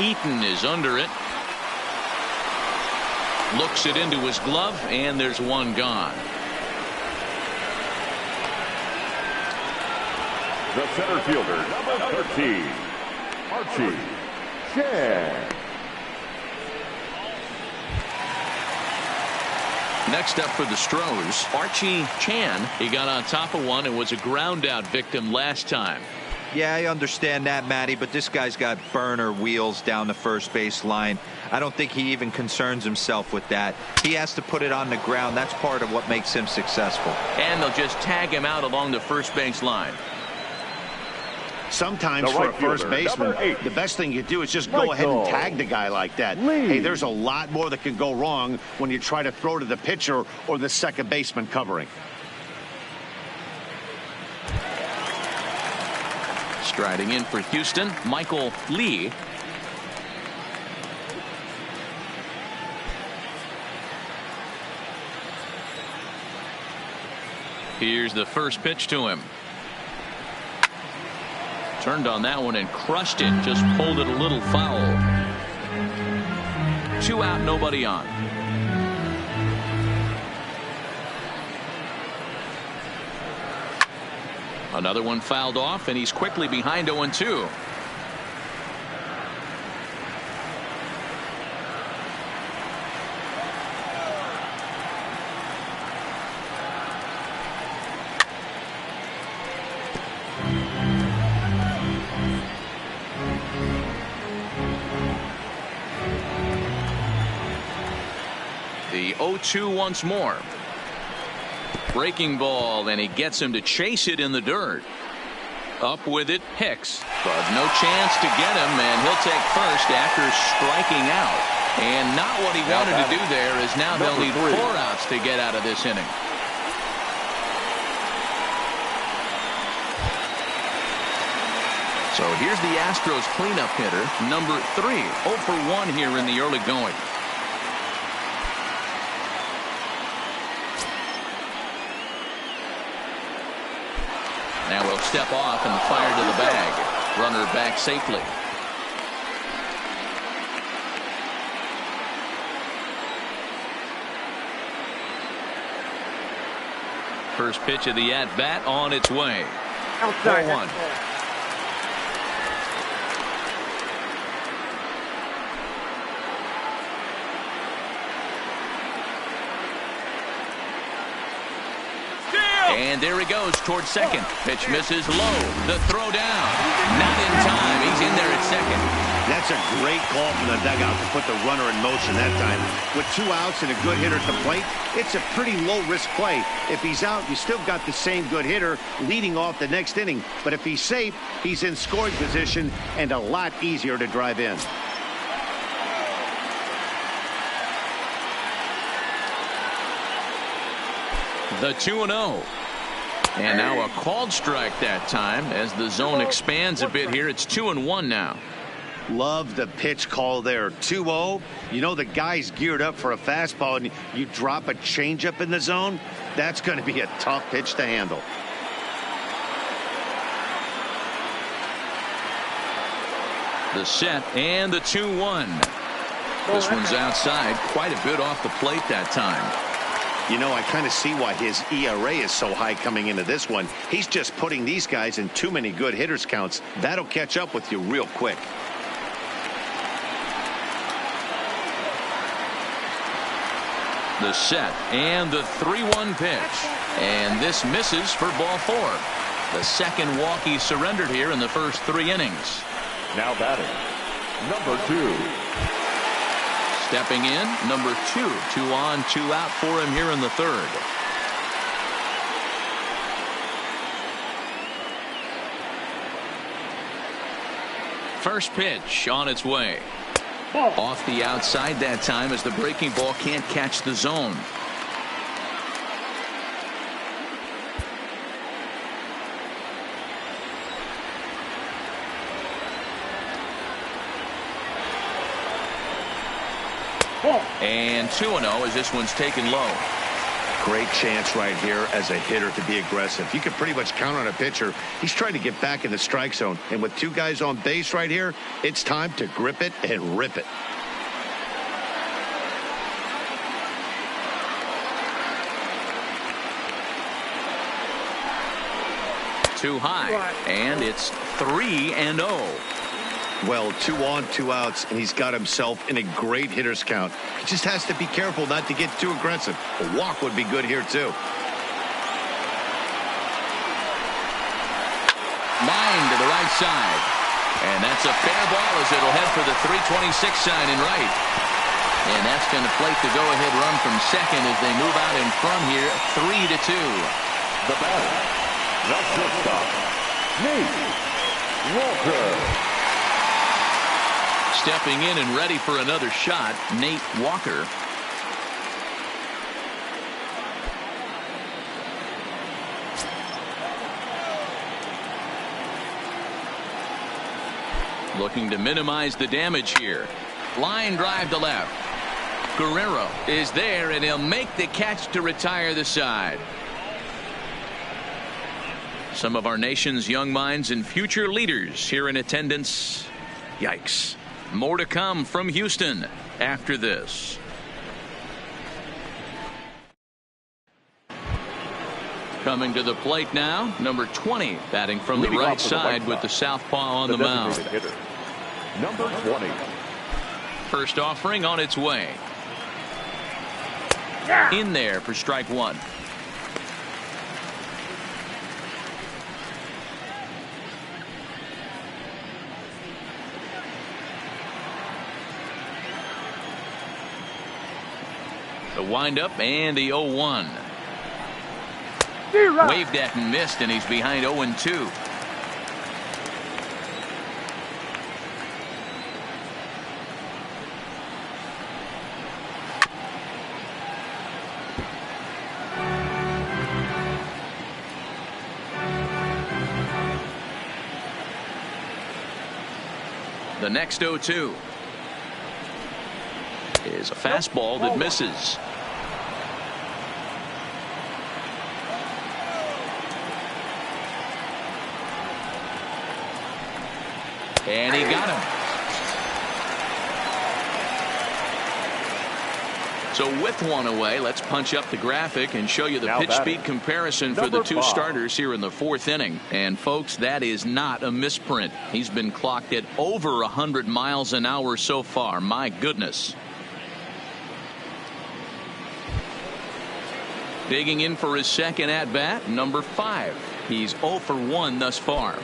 Speaker 1: Eaton is under it. Looks it into his glove, and there's one gone.
Speaker 4: The center fielder, number 13, Archie Chan.
Speaker 1: Next up for the Astros, Archie Chan. He got on top of one and was a ground out victim last time.
Speaker 3: Yeah, I understand that, Matty, but this guy's got burner wheels down the first base line. I don't think he even concerns himself with that. He has to put it on the ground. That's part of what makes him successful.
Speaker 1: And they'll just tag him out along the first base line.
Speaker 2: Sometimes for a first baseman, the best thing you do is just go ahead and tag the guy like that. Hey, there's a lot more that can go wrong when you try to throw to the pitcher or the second baseman covering.
Speaker 1: Striding in for Houston, Michael Lee. Here's the first pitch to him. Turned on that one and crushed it. Just pulled it a little foul. 2 out, nobody on. Another one fouled off, and he's quickly behind 0-2. The 0-2 once more. Breaking ball, and he gets him to chase it in the dirt. Up with it, Hicks, but no chance to get him, and he'll take first after striking out. And not what he wanted to do there, is now they'll need 4 outs to get out of this inning. So here's the Astros cleanup hitter, number 3, 0 for 1 here in the early going. Now he'll step off and fire to the bag. Runner back safely. First pitch of the at-bat on its way.
Speaker 5: Outside.
Speaker 1: 4-1. And there he goes towards second. Pitch misses low. The throw down. Not in time. He's in there at second.
Speaker 2: That's a great call from the dugout to put the runner in motion that time. With 2 outs and a good hitter at the plate, it's a pretty low-risk play. If he's out, you still got the same good hitter leading off the next inning. But if he's safe, he's in scoring position and a lot easier to drive in.
Speaker 1: The 2-0. And now a called strike that time as the zone expands a bit here. It's 2-1 now.
Speaker 2: Love the pitch call there. 2-0. You know the guy's geared up for a fastball, and you drop a changeup in the zone. That's going to be a tough pitch to handle.
Speaker 1: The set and the 2-1. This one's outside, quite a bit off the plate that time.
Speaker 2: You know, I kind of see why his ERA is so high coming into this one. He's just putting these guys in too many good hitters counts. That'll catch up with you real quick.
Speaker 1: The set and the 3-1 pitch. And this misses for ball 4. The second walk he surrendered here in the first 3 innings.
Speaker 4: Now batting, number 2.
Speaker 1: Stepping in, number 2. 2 on, 2 out for him here in the 3rd. First pitch on its way. Off the outside that time as the breaking ball can't catch the zone. And 2-0 as this one's taken low.
Speaker 2: Great chance right here as a hitter to be aggressive. You can pretty much count on a pitcher. He's trying to get back in the strike zone. And with 2 guys on base right here, it's time to grip it and rip it.
Speaker 1: Too high. And it's 3-0.
Speaker 2: Well, 2 on, 2 outs, and he's got himself in a great hitter's count. He just has to be careful not to get too aggressive. A walk would be good here, too.
Speaker 1: Line to the right side. And that's a fair ball as it'll head for the 326 sign in right. And that's going to plate the go-ahead run from second as they move out in front here, 3-2.
Speaker 4: The batter, the shortstop, Nate Walker.
Speaker 1: Stepping in and ready for another shot, Nate Walker. Looking to minimize the damage here. Line drive to left. Guerrero is there, and he'll make the catch to retire the side. Some of our nation's young minds and future leaders here in attendance. Yikes. More to come from Houston after this. Coming to the plate now, number 20, batting from the right side with the southpaw on the mound.
Speaker 4: Hitter, number 20.
Speaker 1: First offering on its way. In there for strike one. The windup and the 0-1. Waved at and missed, and he's behind 0-2. The next 0-2 is a fastball that misses. And he got him. So with one away, let's punch up the graphic and show you the pitch speed comparison for the two starters here in the fourth inning. And folks, that is not a misprint. He's been clocked at over 100 miles an hour so far. My goodness. Digging in for his second at bat, number 5. He's 0 for 1 thus far.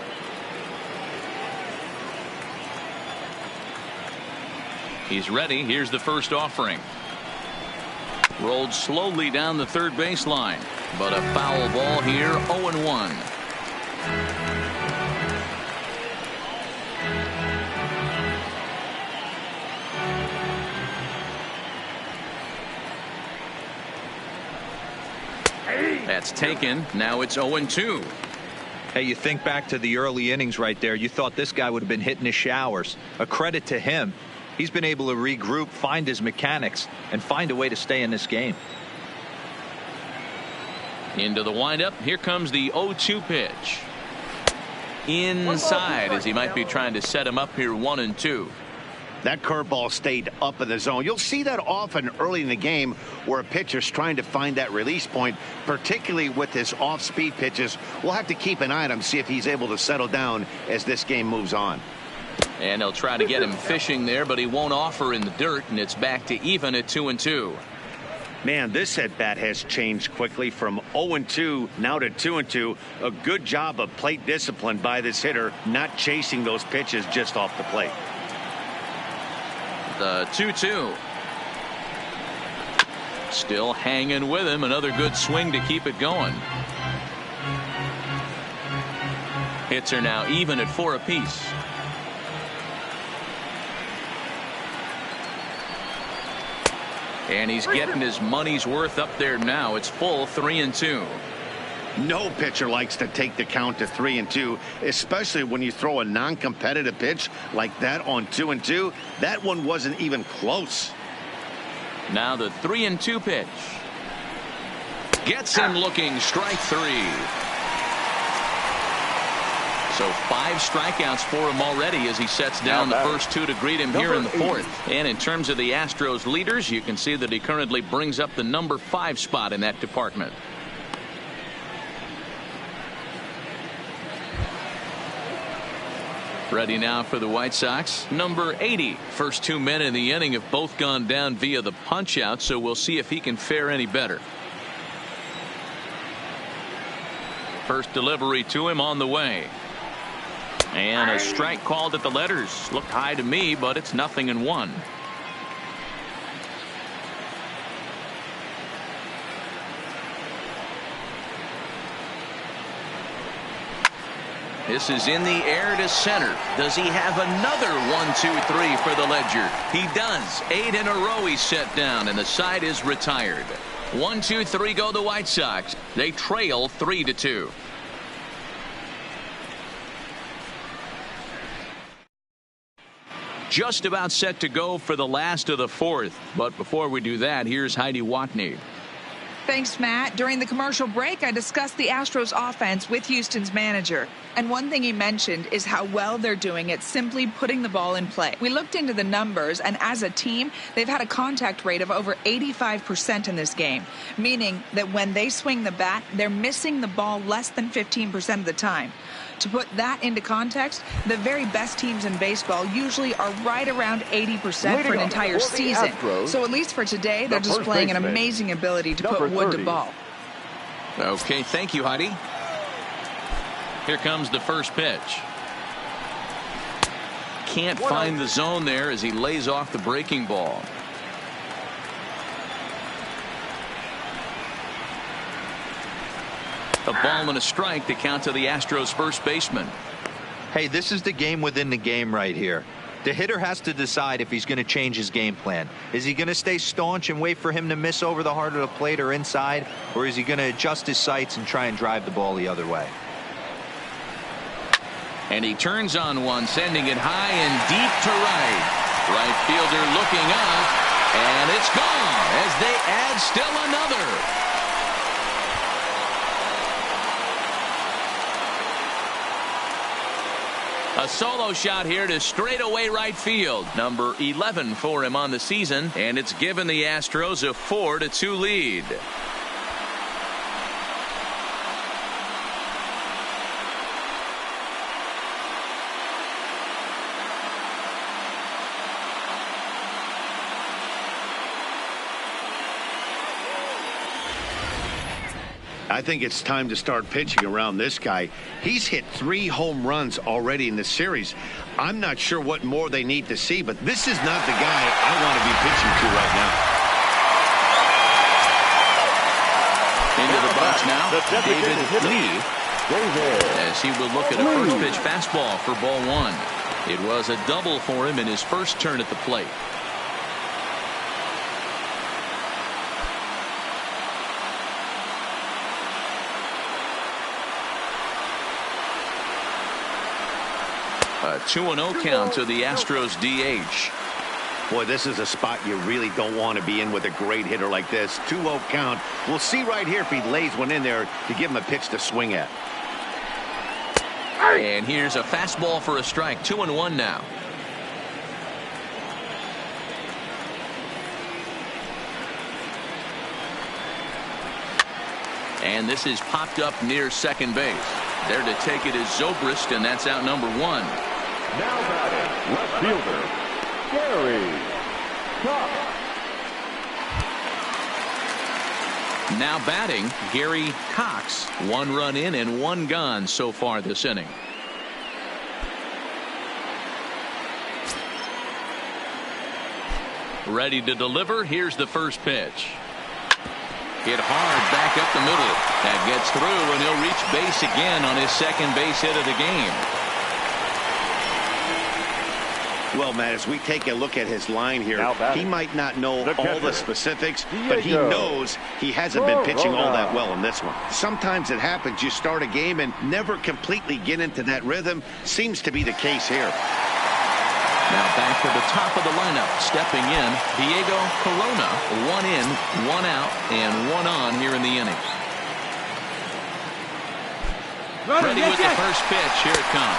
Speaker 1: He's ready. Here's the first offering. Rolled slowly down the third baseline, but a foul ball here, 0-1. That's taken. Now it's 0-2.
Speaker 3: Hey, you think back to the early innings right there. You thought this guy would have been hitting his showers. A credit to him. He's been able to regroup, find his mechanics, and find a way to stay in this game.
Speaker 1: Into the windup. Here comes the 0-2 pitch. Inside, as he might be trying to set him up here, 1-2.
Speaker 2: That curveball stayed up in the zone. You'll see that often early in the game where a pitcher's trying to find that release point, particularly with his off-speed pitches. We'll have to keep an eye on him, see if he's able to settle down as this game moves on.
Speaker 1: And they'll try to get him fishing there, but he won't offer in the dirt, and it's back to even at 2-2.
Speaker 2: Man, this at-bat has changed quickly from 0-2 now to 2-2. A good job of plate discipline by this hitter, not chasing those pitches just off the plate.
Speaker 1: The 2-2. Still hanging with him. Another good swing to keep it going. Hits are now even at 4 apiece. And he's getting his money's worth up there now. It's full 3-2.
Speaker 2: No pitcher likes to take the count to 3-2, especially when you throw a non-competitive pitch like that on 2-2. That one wasn't even close.
Speaker 1: Now the 3-2 pitch. Gets him looking, strike 3. So 5 strikeouts for him already as he sets down the first 2 to greet him here in the fourth. And in terms of the Astros leaders, you can see that he currently brings up the number 5 spot in that department. Ready now for the White Sox, number 80. First 2 men in the inning have both gone down via the punch out, so we'll see if he can fare any better. First delivery to him on the way. And a strike called at the letters. Looked high to me, but it's 0-1. This is in the air to center. Does he have another 1-2-3 for the Ledger? He does. 8 in a row he's set down, and the side is retired. 1-2-3 go the White Sox. They trail 3-2. Just about set to go for the last of the fourth. But before we do that, here's Heidi Watney.
Speaker 6: Thanks, Matt. During the commercial break, I discussed the Astros offense with Houston's manager. And one thing he mentioned is how well they're doing at simply putting the ball in play. We looked into the numbers, and as a team, they've had a contact rate of over 85% in this game, meaning that when they swing the bat, they're missing the ball less than 15% of the time. To put that into context, the very best teams in baseball usually are right around 80% for an entire season. So at least for today, they're displaying an amazing ability to put wood to ball.
Speaker 1: Okay, thank you, Heidi. Here comes the first pitch. Can't find the zone there as he lays off the breaking ball. A ball and a strike to count to the Astros first baseman.
Speaker 3: Hey, this is the game within the game right here. The hitter has to decide if he's going to change his game plan. Is he going to stay staunch and wait for him to miss over the heart of the plate or inside, or is he going to adjust his sights and try and drive the ball the other way?
Speaker 1: And he turns on one, sending it high and deep to right. Right fielder looking up, and it's gone as they add still another. A solo shot here to straightaway right field. Number 11 for him on the season, and it's given the Astros a 4-2 lead.
Speaker 2: I think it's time to start pitching around this guy. He's hit 3 home runs already in this series. I'm not sure what more they need to see, but this is not the guy I want to be pitching to right now.
Speaker 1: Into the box now, David Lee, as he will look at a first pitch fastball for ball 1. It was a double for him in his first turn at the plate. A 2-0 count to the Astros DH.
Speaker 2: Boy, this is a spot you really don't want to be in with a great hitter like this. 2-0 count. We'll see right here if he lays one in there to give him a pitch to swing at.
Speaker 1: And here's a fastball for a strike. 2-1 now. And this is popped up near second base. There to take it is Zobrist, and that's out number 1.
Speaker 4: Now batting, left fielder, Gary Cox.
Speaker 1: Now batting, Gary Cox. 1 run in and 1 gone so far this inning. Ready to deliver. Here's the first pitch. Hit hard back up the middle. That gets through, and he'll reach base again on his second base hit of the game.
Speaker 2: Well, Matt, as we take a look at his line here, he might not know all the specifics, but he knows he hasn't been pitching all that well in this one. Sometimes it happens. You start a game and never completely get into that rhythm. Seems to be the case here.
Speaker 1: Now back to the top of the lineup. Stepping in, Diego Corona. 1 in, 1 out, and 1 on here in the inning. Ready with the first pitch. Here it comes.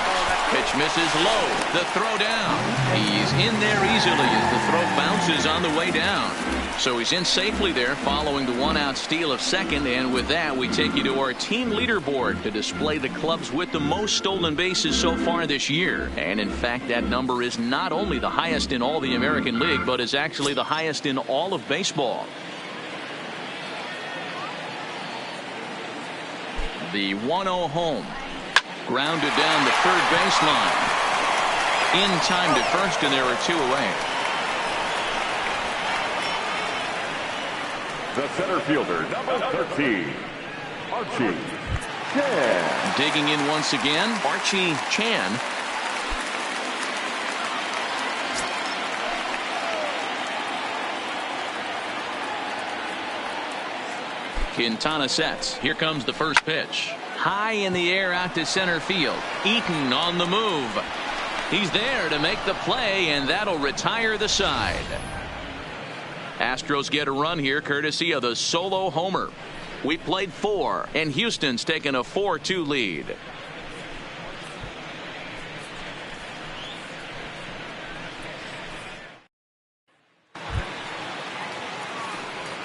Speaker 1: Pitch misses low. The throw down. He's in there easily as the throw bounces on the way down. So he's in safely there following the 1-out steal of second. And with that, we take you to our team leaderboard to display the clubs with the most stolen bases so far this year. And in fact, that number is not only the highest in all the American League, but is actually the highest in all of baseball. The 1-0 home. Grounded down the third baseline. In time to first, and there are 2 away.
Speaker 4: The center fielder, number 13, Archie Chan.
Speaker 1: Digging in once again, Archie Chan. Quintana sets. Here comes the first pitch. High in the air out to center field. Eaton on the move. He's there to make the play, and that'll retire the side. Astros get a run here courtesy of the solo homer. We played 4, and Houston's taken a 4-2 lead.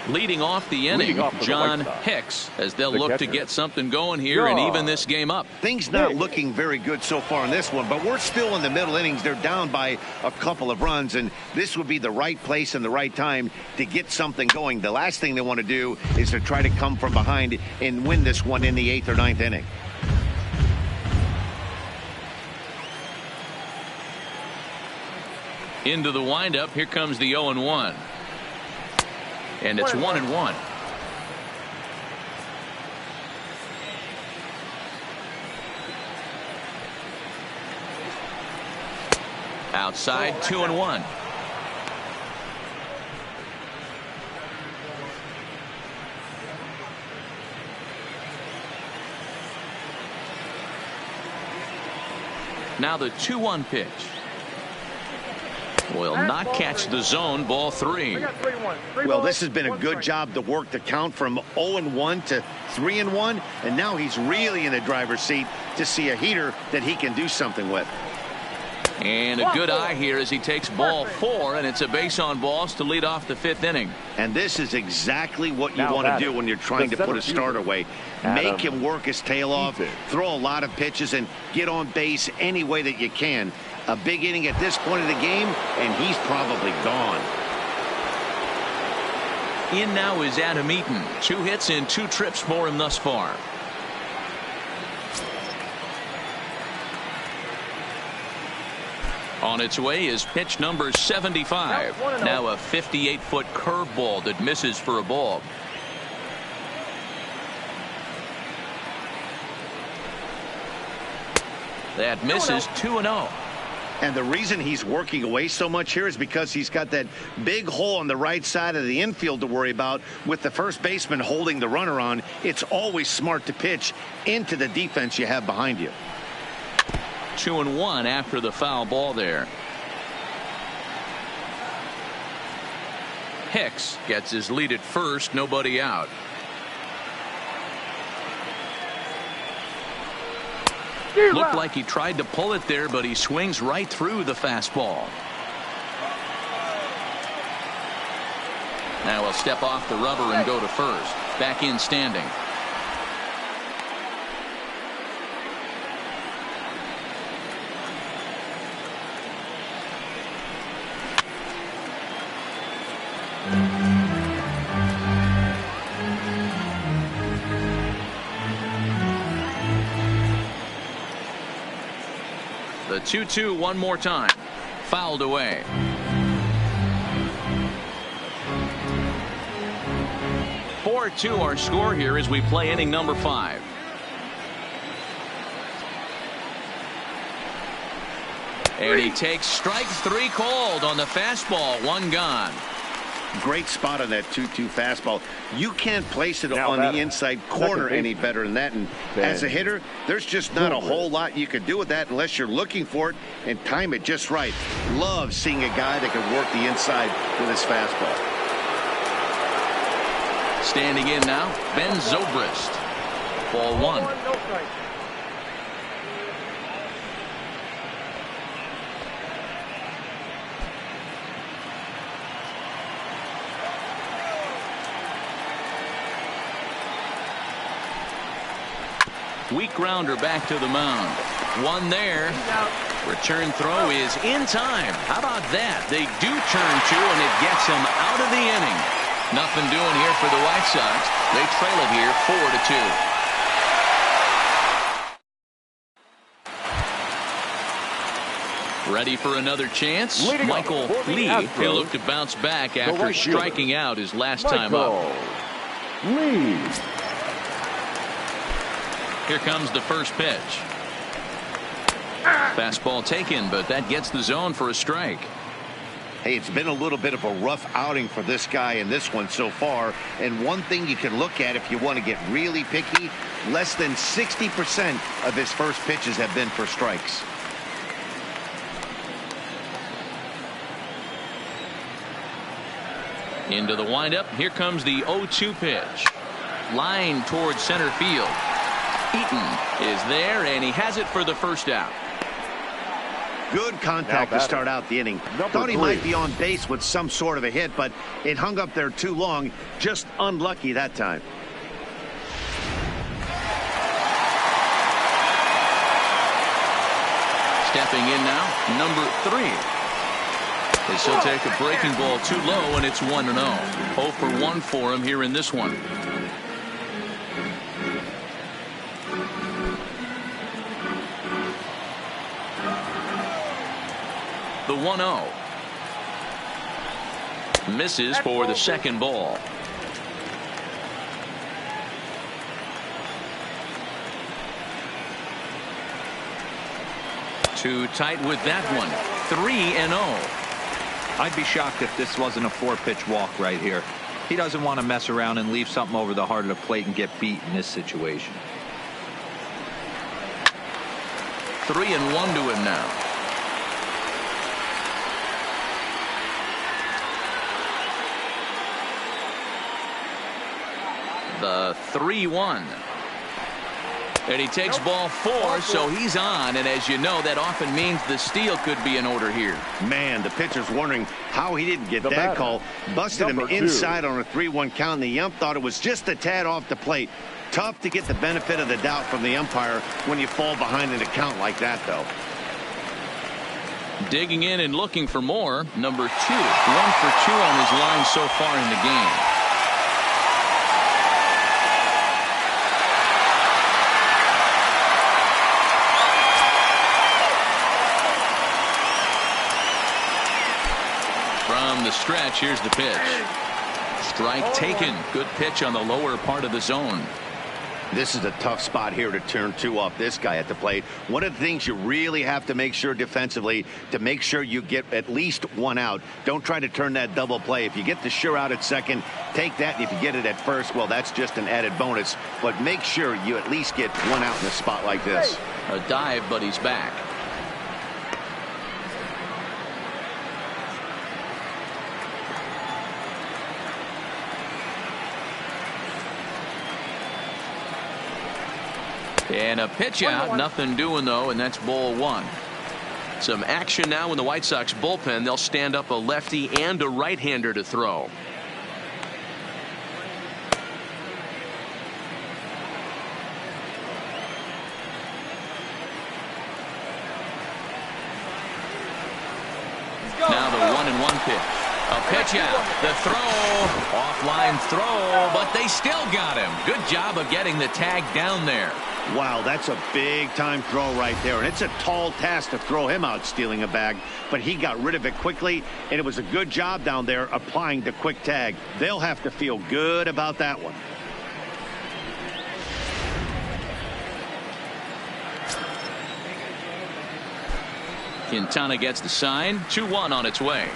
Speaker 1: Leading off the inning, John Hicks, as they'll look to get something going here and even this game up.
Speaker 2: Things not looking very good so far in this one, but we're still in the middle innings. They're down by a couple of runs, and this would be the right place and the right time to get something going. The last thing they want to do is to try to come from behind and win this one in the 8th or 9th inning.
Speaker 1: Into the windup, here comes the 0-1. And it's 1-1. Outside, 2-1. Now the 2-1 pitch. Will not catch the zone. Ball 3.
Speaker 2: Well, this has been a good job to work the count from 0-1 to 3-1, and now he's really in the driver's seat to see a heater that he can do something with.
Speaker 1: And a good eye here as he takes ball 4, and it's a base on balls to lead off the 5th inning.
Speaker 2: And this is exactly what you want to do when you're trying to put a starter away. Make him work his tail off, throw a lot of pitches, and get on base any way that you can. A big inning at this point of the game, and he's probably gone.
Speaker 1: In now is Adam Eaton. 2 hits and 2 trips for him thus far. On its way is pitch number 75. Now a 58-foot curveball that misses for a ball. That misses 2-0.
Speaker 2: And the reason he's working away so much here is because he's got that big hole on the right side of the infield to worry about. With the first baseman holding the runner on, it's always smart to pitch into the defense you have behind you.
Speaker 1: 2-1 after the foul ball there. Hicks gets his lead at first, nobody out. Looked like he tried to pull it there, but he swings right through the fastball. Now he'll step off the rubber and go to first. Back in standing. The 2-2 one more time. Fouled away. (4-2) our score here as we play inning number 5. And he takes strike 3 called on the fastball. 1 gone.
Speaker 2: Great spot on that 2-2 fastball. You can't place it on the inside corner any better than that. And as a hitter, there's just not a whole lot you can do with that unless you're looking for it and time it just right. Love seeing a guy that can work the inside with his fastball.
Speaker 1: Standing in now, Ben Zobrist. Ball 1. Weak grounder back to the mound. 1 there. Return throw is in time. How about that? They do turn 2, and it gets him out of the inning. Nothing doing here for the White Sox. They trail it here 4-2. Ready for another chance?
Speaker 4: Leading
Speaker 1: Michael
Speaker 4: off for the
Speaker 1: Lee.
Speaker 4: Astros,
Speaker 1: He'll look to bounce back after
Speaker 4: right fielder,
Speaker 1: striking out his last time up.
Speaker 4: Lee.
Speaker 1: Here comes the first pitch. Fastball taken, but that gets the zone for a strike.
Speaker 2: Hey, it's been a little bit of a rough outing for this guy in this one so far. And one thing you can look at if you want to get really picky, less than 60% of his first pitches have been for strikes.
Speaker 1: Into the windup. Here comes the 0-2 pitch. Line towards center field. Eaton is there, and he has it for the first out.
Speaker 2: Good contact to start out the inning. Thought he might be on base with some sort of a hit, but it hung up there too long. Just unlucky that time.
Speaker 1: Stepping in now, number 3. As he'll take a breaking ball too low, and it's 1-0. 0 for 1 for him here in this one. The 1-0. Misses for the second ball. Too tight with that one. 3-0.
Speaker 3: I'd be shocked if this wasn't a 4-pitch walk right here. He doesn't want to mess around and leave something over the heart of the plate and get beat in this situation.
Speaker 1: 3-1 to him now. The 3-1. And he takes ball 4, so he's on. And as you know, that often means the steal could be in order here.
Speaker 2: Man, the pitcher's wondering how he didn't get that call. Busted him inside on a 3-1 count. The ump thought it was just a tad off the plate. Tough to get the benefit of the doubt from the umpire when you fall behind in a count like that, though.
Speaker 1: Digging in and looking for more. Number 2. 1 for 2 on his line so far in the game. From the stretch, here's the pitch. Strike taken. Good pitch on the lower part of the zone.
Speaker 2: This is a tough spot here to turn 2 off this guy at the plate. One of the things you really have to make sure defensively to make sure you get at least 1 out. Don't try to turn that double play. If you get the sure out at second, take that. And if you get it at first, well, that's just an added bonus. But make sure you at least get 1 out in a spot like this.
Speaker 1: A dive, but he's back. And a pitch out. Nothing doing, though, and that's ball 1. Some action now in the White Sox bullpen. They'll stand up a lefty and a right-hander to throw. Now the 1-1 pitch. A pitch out. The throw. Offline throw, but they still got him. Good job of getting the tag down there.
Speaker 2: Wow, that's a big-time throw right there. And it's a tall task to throw him out stealing a bag. But he got rid of it quickly, and it was a good job down there applying the quick tag. They'll have to feel good about that one.
Speaker 1: Quintana gets the sign. 2-1 on its way.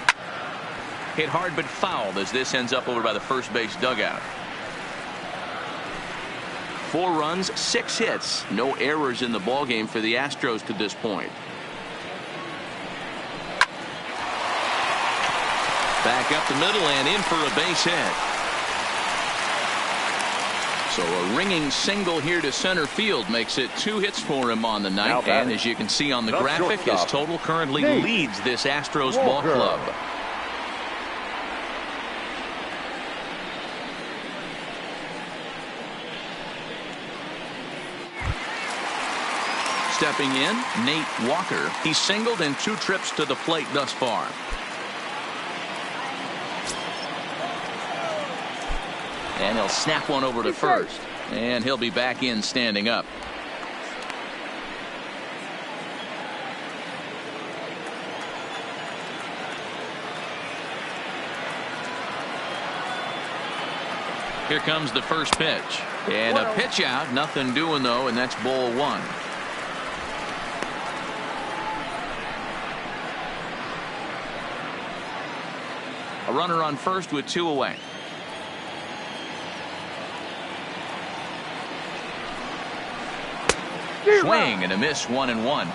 Speaker 1: Hit hard but fouled as this ends up over by the first base dugout. 4 runs, 6 hits. No errors in the ballgame for the Astros to this point. Back up the middle and in for a base hit. So a ringing single here to center field makes it 2 hits for him on the night. And as you can see on the graphic, his total currently leads this Astros ball club. Stepping in, Nate Walker. He's singled in 2 trips to the plate thus far. And he'll snap one over to first. And he'll be back in standing up. Here comes the first pitch. And a pitch out. Nothing doing, though, and that's ball one. A runner on first with 2 away. Swing and a miss, 1-1.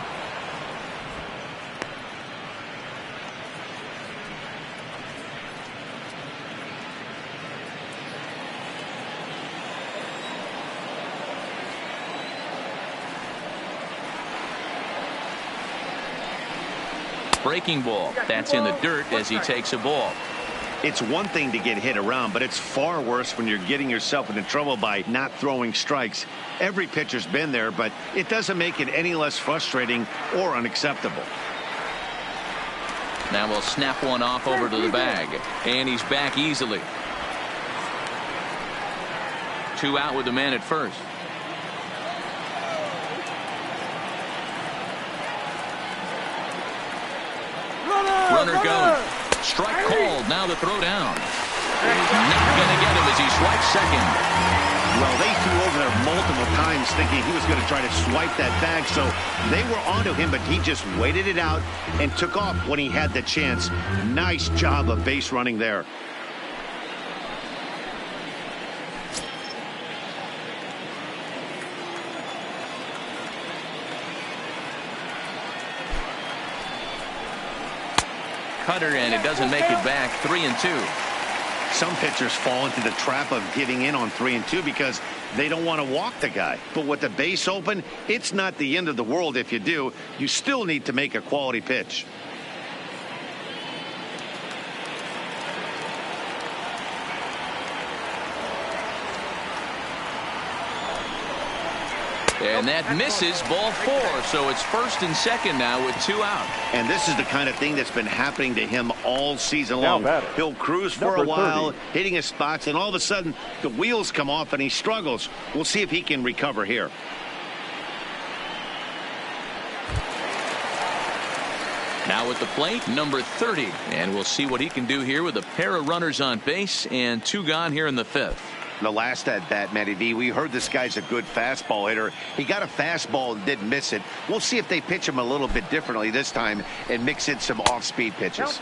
Speaker 1: Breaking ball. That's in the dirt as he takes a ball.
Speaker 2: It's one thing to get hit around, but it's far worse when you're getting yourself into trouble by not throwing strikes. Every pitcher's been there, but it doesn't make it any less frustrating or unacceptable.
Speaker 1: Now we'll snap one off over to the bag, and he's back easily. 2 out with the man at first. Runner goes. Strike called. Now the throw down. He's not going to get him as he swipes second.
Speaker 2: Well, they threw over there multiple times thinking he was going to try to swipe that bag, so they were onto him, but he just waited it out and took off when he had the chance. Nice job of base running there.
Speaker 1: Cutter, and it doesn't make it back. 3-2.
Speaker 2: Some pitchers fall into the trap of giving in on 3-2 because they don't want to walk the guy. But with the base open, it's not the end of the world if you do. You still need to make a quality pitch.
Speaker 1: And that misses, ball 4. So it's first and second now with 2 out.
Speaker 2: And this is the kind of thing that's been happening to him all season long. He'll cruise for a while, hitting his spots, and all of a sudden the wheels come off and he struggles. We'll see if he can recover here.
Speaker 1: Now at the plate, number 30. And we'll see what he can do here with a pair of runners on base and 2 gone here in the 5th.
Speaker 2: The last at bat, Matty V, we heard this guy's a good fastball hitter. He got a fastball and didn't miss it. We'll see if they pitch him a little bit differently this time and mix in some off-speed pitches.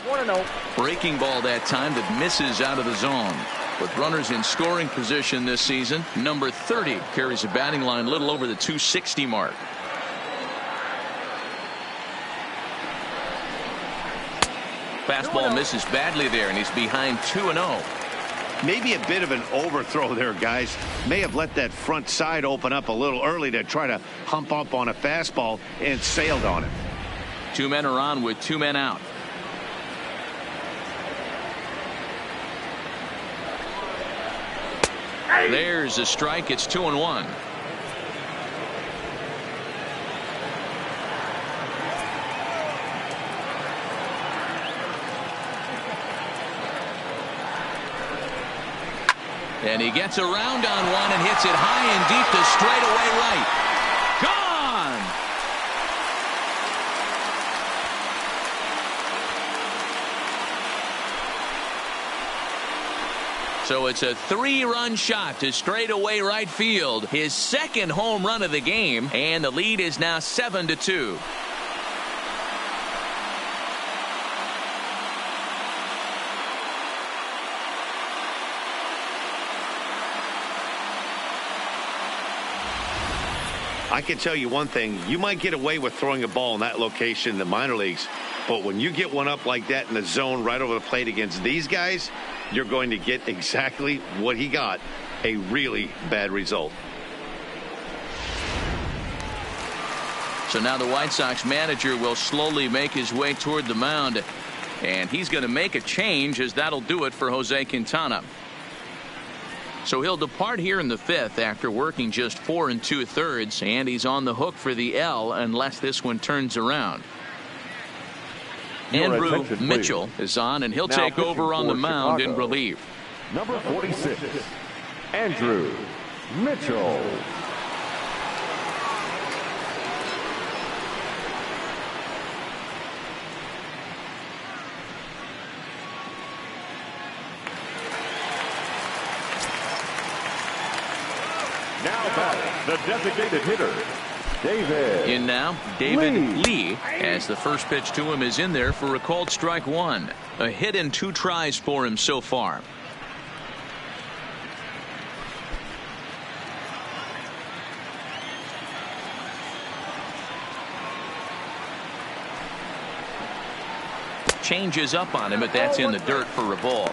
Speaker 1: Breaking ball that time that misses out of the zone. With runners in scoring position this season, number 30 carries a batting line a little over the 260 mark. Fastball misses badly there, and he's behind 2-0.
Speaker 2: Maybe a bit of an overthrow there, guys. May have let that front side open up a little early to try to hump up on a fastball and sailed on it.
Speaker 1: 2 men are on with 2 men out. There's a strike. It's 2-1. And he gets around on one and hits it high and deep to straightaway right. Gone! So it's a 3-run shot to straightaway right field. His second home run of the game, and the lead is now 7-2.
Speaker 2: I can tell you one thing. You might get away with throwing a ball in that location in the minor leagues, but when you get one up like that in the zone right over the plate against these guys, you're going to get exactly what he got, a really bad result.
Speaker 1: So now the White Sox manager will slowly make his way toward the mound, and he's going to make a change, as that'll do it for Jose Quintana. So he'll depart here in the 5th after working just 4 2/3, and he's on the hook for the L unless this one turns around. Andrew Mitchell is on, and he'll take over on the mound in relief.
Speaker 4: Number 46, Andrew Mitchell. The designated hitter, David.
Speaker 1: In now, David Lee, as the first pitch to him is in there for a called strike one. A hit in 2 tries for him so far. Changes up on him, but that's in the dirt for a ball.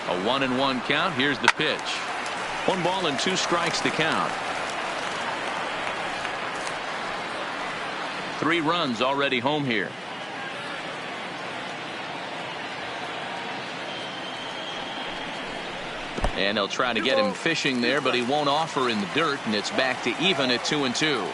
Speaker 1: A 1-1 count. Here's the pitch. 1 ball and 2 strikes to count. 3 runs already home here. And they'll try to get him fishing there, but he won't offer in the dirt, and it's back to even at 2-2.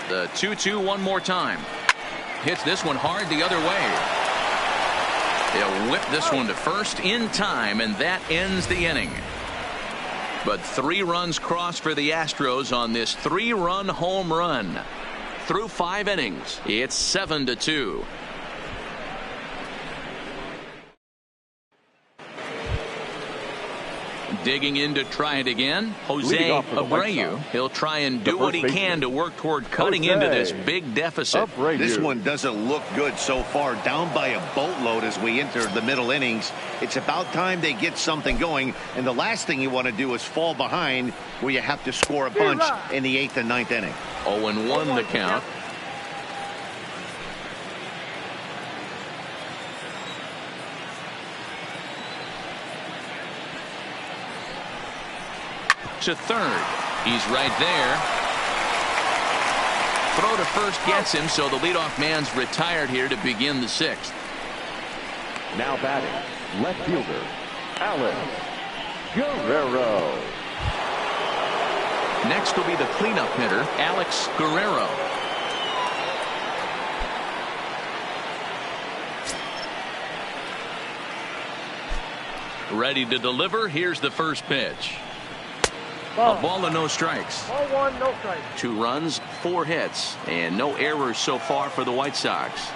Speaker 1: The 2-2 one more time. Hits this one hard the other way. They'll whip this one to first in time, and that ends the inning. But 3 runs crossed for the Astros on this 3-run home run. Through 5 innings, it's 7-2. Digging in to try it again, Jose Abreu. He'll try and do what he can to work toward cutting into this big deficit.
Speaker 2: This one doesn't look good so far. Down by a boatload as we enter the middle innings. It's about time they get something going. And the last thing you want to do is fall behind where you have to score a bunch in the 8th and 9th inning.
Speaker 1: 0-1 the count. To third. He's right there. Throw to first gets him, so the leadoff man's retired here to begin the 6th.
Speaker 4: Now batting, left fielder, Alex Guerrero.
Speaker 1: Next will be the cleanup hitter, Alex Guerrero. Ready to deliver. Here's the first pitch. A ball and no strikes.
Speaker 5: Ball 1, no strikes.
Speaker 1: 2 runs, 4 hits, and no errors so far for the White Sox.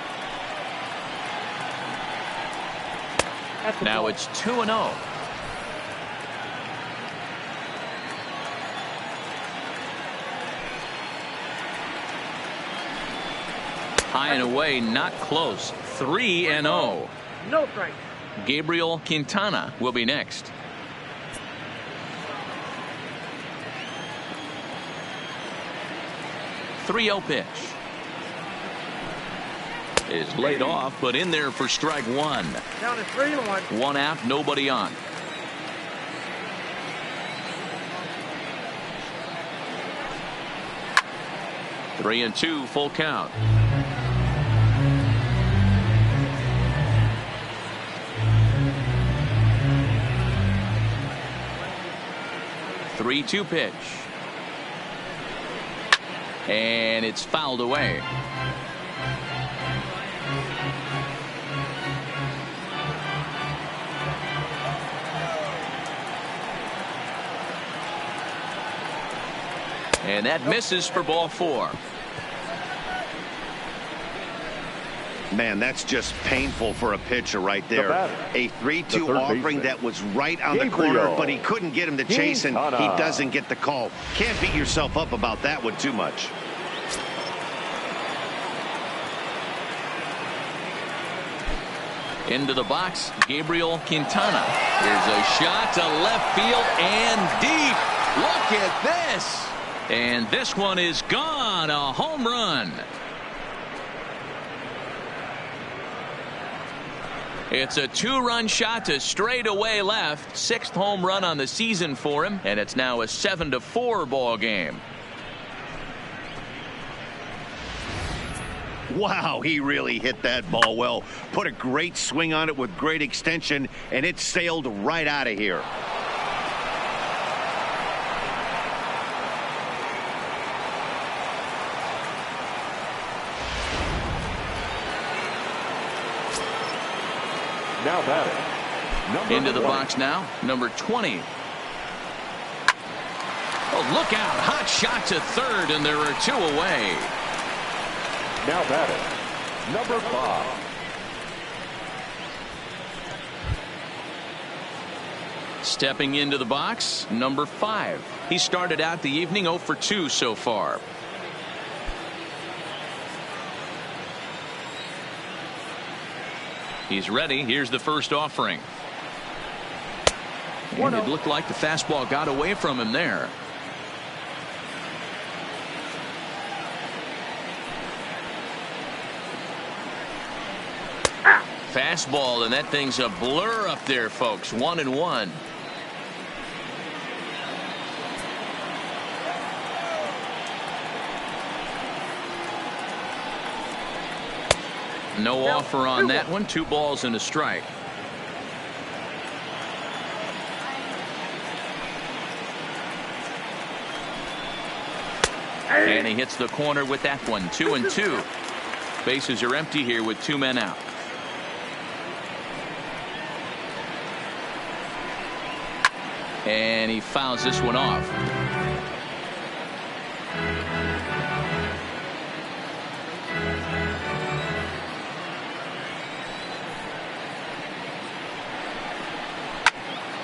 Speaker 1: Now it's 2-0. High and away, not close. 3-0.
Speaker 5: No strikes.
Speaker 1: Gabriel Quintana will be next. 3-0 pitch. Is laid off, but in there for strike 1.
Speaker 5: Down to 3-1.
Speaker 1: 1 out, nobody on. Three and 2, full count. Three-two pitch. And it's fouled away. And that misses for ball 4.
Speaker 2: Man, that's just painful for a pitcher right there. A 3-2 offering that was right on the corner, but he couldn't get him to chase, and he doesn't get the call. Can't beat yourself up about that one too much.
Speaker 1: Into the box, Gabriel Quintana. Here's a shot to left field and deep. Look at this. And this one is gone. A home run. It's a 2-run shot to straightaway left. 6th home run on the season for him, and it's now a 7-4 ball game.
Speaker 2: Wow, he really hit that ball well. Put a great swing on it with great extension, and it sailed right out of here.
Speaker 4: Now batting.
Speaker 1: Into the box now, number 20. Oh, look out. Hot shot to third, and there are 2 away.
Speaker 4: Now batting. Number 5.
Speaker 1: Stepping into the box, number 5. He started out the evening 0 for 2 so far. He's ready. Here's the first offering. And it looked like the fastball got away from him there. Fastball, and that thing's a blur up there, folks. 1-1. No offer on that one. 2 balls and a strike. And he hits the corner with that one. 2-2. Bases are empty here with 2 men out. And he fouls this one off.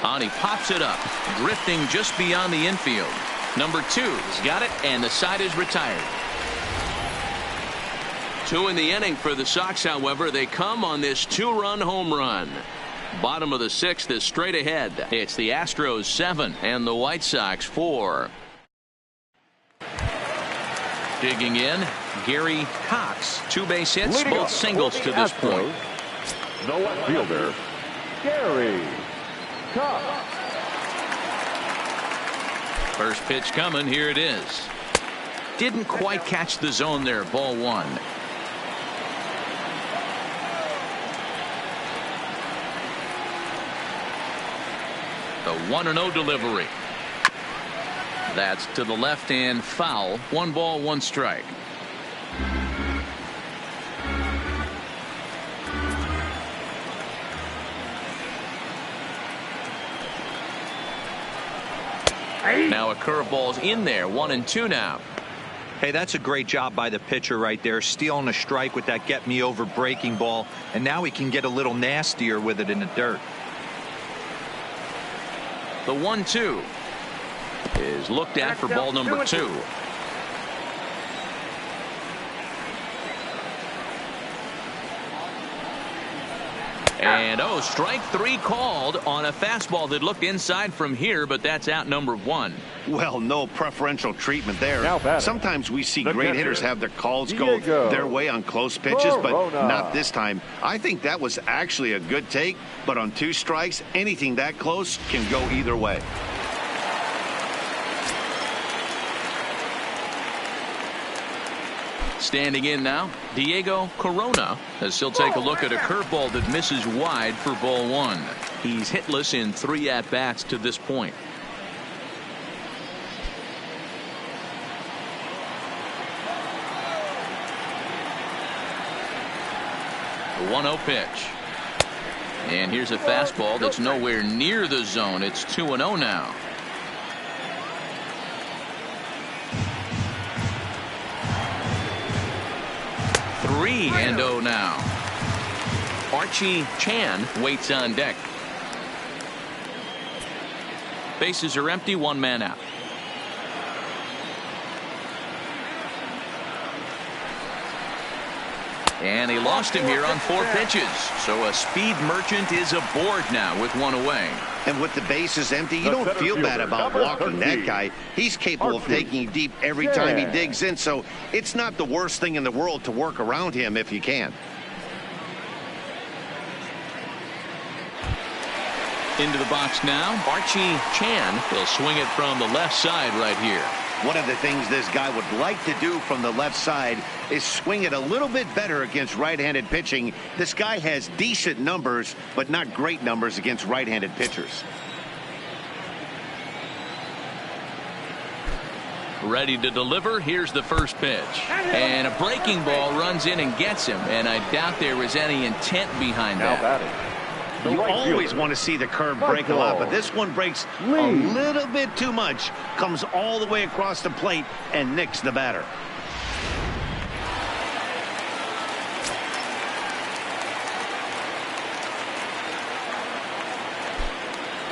Speaker 1: And he pops it up, drifting just beyond the infield. Number 2 has got it, and the side is retired. 2 in the inning for the Sox, however. They come on this 2-run home run. Bottom of the 6th is straight ahead. It's the Astros 7 and the White Sox 4. Digging in, Gary Cox. 2 base hits,
Speaker 4: Leading
Speaker 1: both singles to this
Speaker 4: Astros,
Speaker 1: point.
Speaker 4: the left fielder, Gary Cox.
Speaker 1: First pitch coming. Here it is. Didn't quite catch the zone there. Ball 1. The 1-0 delivery. That's to the left and foul. 1 ball, 1 strike. Now a curveball's in there. 1-2 now.
Speaker 3: Hey, that's a great job by the pitcher right there, stealing a strike with that get me over breaking ball, and now he can get a little nastier with it in the dirt.
Speaker 1: The 1-2 is looked at for ball number 2. And strike 3 called on a fastball that looked inside from here, but that's out number 1.
Speaker 2: Well, no preferential treatment there. Sometimes we see great hitters have their calls go their way on close pitches, but not this time. I think that was actually a good take, but on 2 strikes, anything that close can go either way.
Speaker 1: Standing in now, Diego Corona, as he'll take a look at a curveball that misses wide for ball 1. He's hitless in 3 at-bats to this point. The 1-0 pitch. And here's a fastball that's nowhere near the zone. It's 2-0 now. Three and 0 now. Archie Chan waits on deck. Bases are empty. 1 man out. And he lost him here on 4 pitches. So a speed merchant is aboard now with 1 away.
Speaker 2: And with the bases empty, you don't feel bad about walking that guy. He's capable of taking deep every time he digs in, so it's not the worst thing in the world to work around him if you can.
Speaker 1: Into the box now, Archie Chan will swing it from the left side right here.
Speaker 2: One of the things this guy would like to do from the left side is swing it a little bit better against right-handed pitching. This guy has decent numbers, but not great numbers against right-handed pitchers.
Speaker 1: Ready to deliver. Here's the first pitch. And a breaking ball runs in and gets him. And I doubt there was any intent behind that.
Speaker 2: You always want to see the curve break a lot, but this one breaks a little bit too much. Comes all the way across the plate and nicks the batter.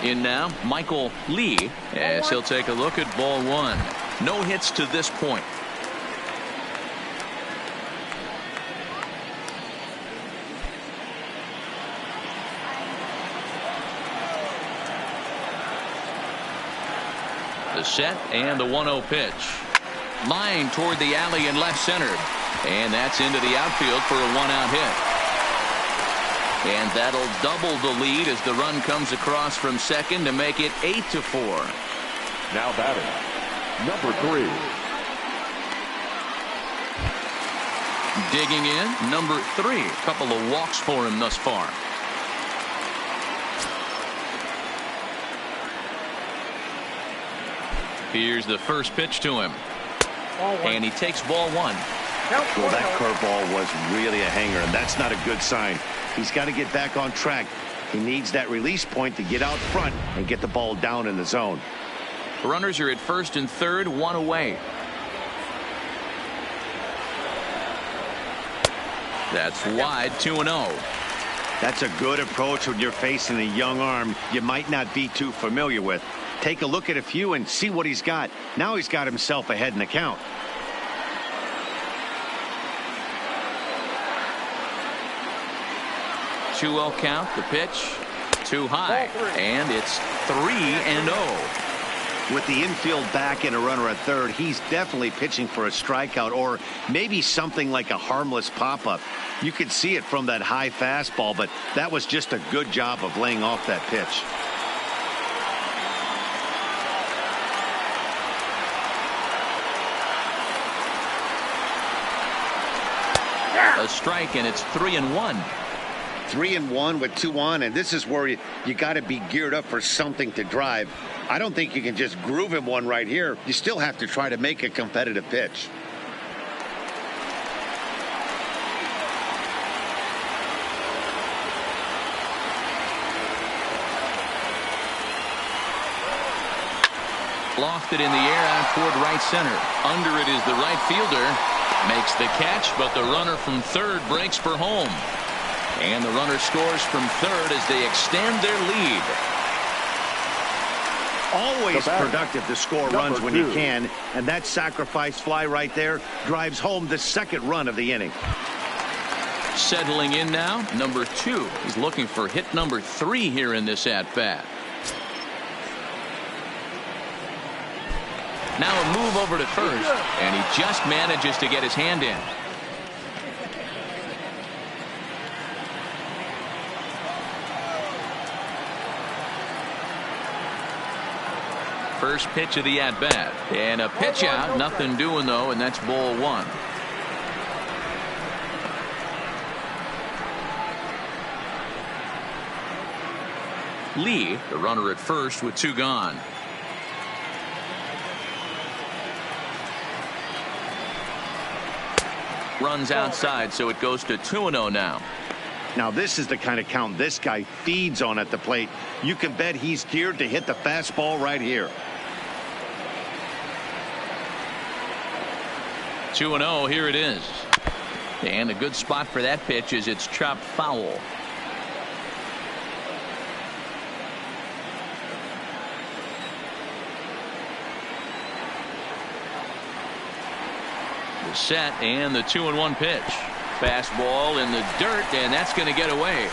Speaker 1: In now, Michael Lee, as he'll take a look at ball one. No hits to this point. The set and the 1-0 pitch. Line toward the alley in left center. And that's into the outfield for a 1-out hit. And that'll double the lead as the run comes across from second to make it 8-4.
Speaker 4: Now batting, number 3.
Speaker 1: Digging in, number 3. A couple of walks for him thus far. Here's the first pitch to him. And he takes ball one.
Speaker 2: Well, that curveball was really a hanger, and that's not a good sign. He's got to get back on track. He needs that release point to get out front and get the ball down in the zone.
Speaker 1: Runners are at first and third, one away. That's wide, 2-0.
Speaker 2: That's a good approach when you're facing a young arm you might not be too familiar with. Take a look at a few and see what he's got. Now he's got himself ahead in the count.
Speaker 1: Two-0 count. The pitch too high, and it's 3-0.
Speaker 2: With the infield back and a runner at third, he's definitely pitching for a strikeout or maybe something like a harmless pop-up. You could see it from that high fastball, but that was just a good job of laying off that pitch.
Speaker 1: A strike, and it's 3-1.
Speaker 2: 3-1 with 2 on, and this is where you got to be geared up for something to drive. I don't think you can just groove him one right here. You still have to try to make a competitive pitch.
Speaker 1: Lofted in the air out toward right center. Under it is the right fielder. Makes the catch, but the runner from third breaks for home. And the runner scores from third as they extend their lead.
Speaker 2: Always productive to score runs when you can, and that sacrifice fly right there drives home the second run of the inning.
Speaker 1: Settling in now, number 2. He's looking for hit number 3 here in this at-bat. Now a move over to first, and he just manages to get his hand in. First pitch of the at-bat, and a pitch out, nothing doing though, and that's ball one. Lee, the runner at first with 2 gone. Runs outside, so it goes to 2-0 now.
Speaker 2: Now this is the kind of count this guy feeds on at the plate. You can bet he's geared to hit the fastball right here.
Speaker 1: 2-0, here it is. And a good spot for that pitch is it's chopped foul. The set and the 2-1 pitch. Fastball in the dirt, and that's going to get away.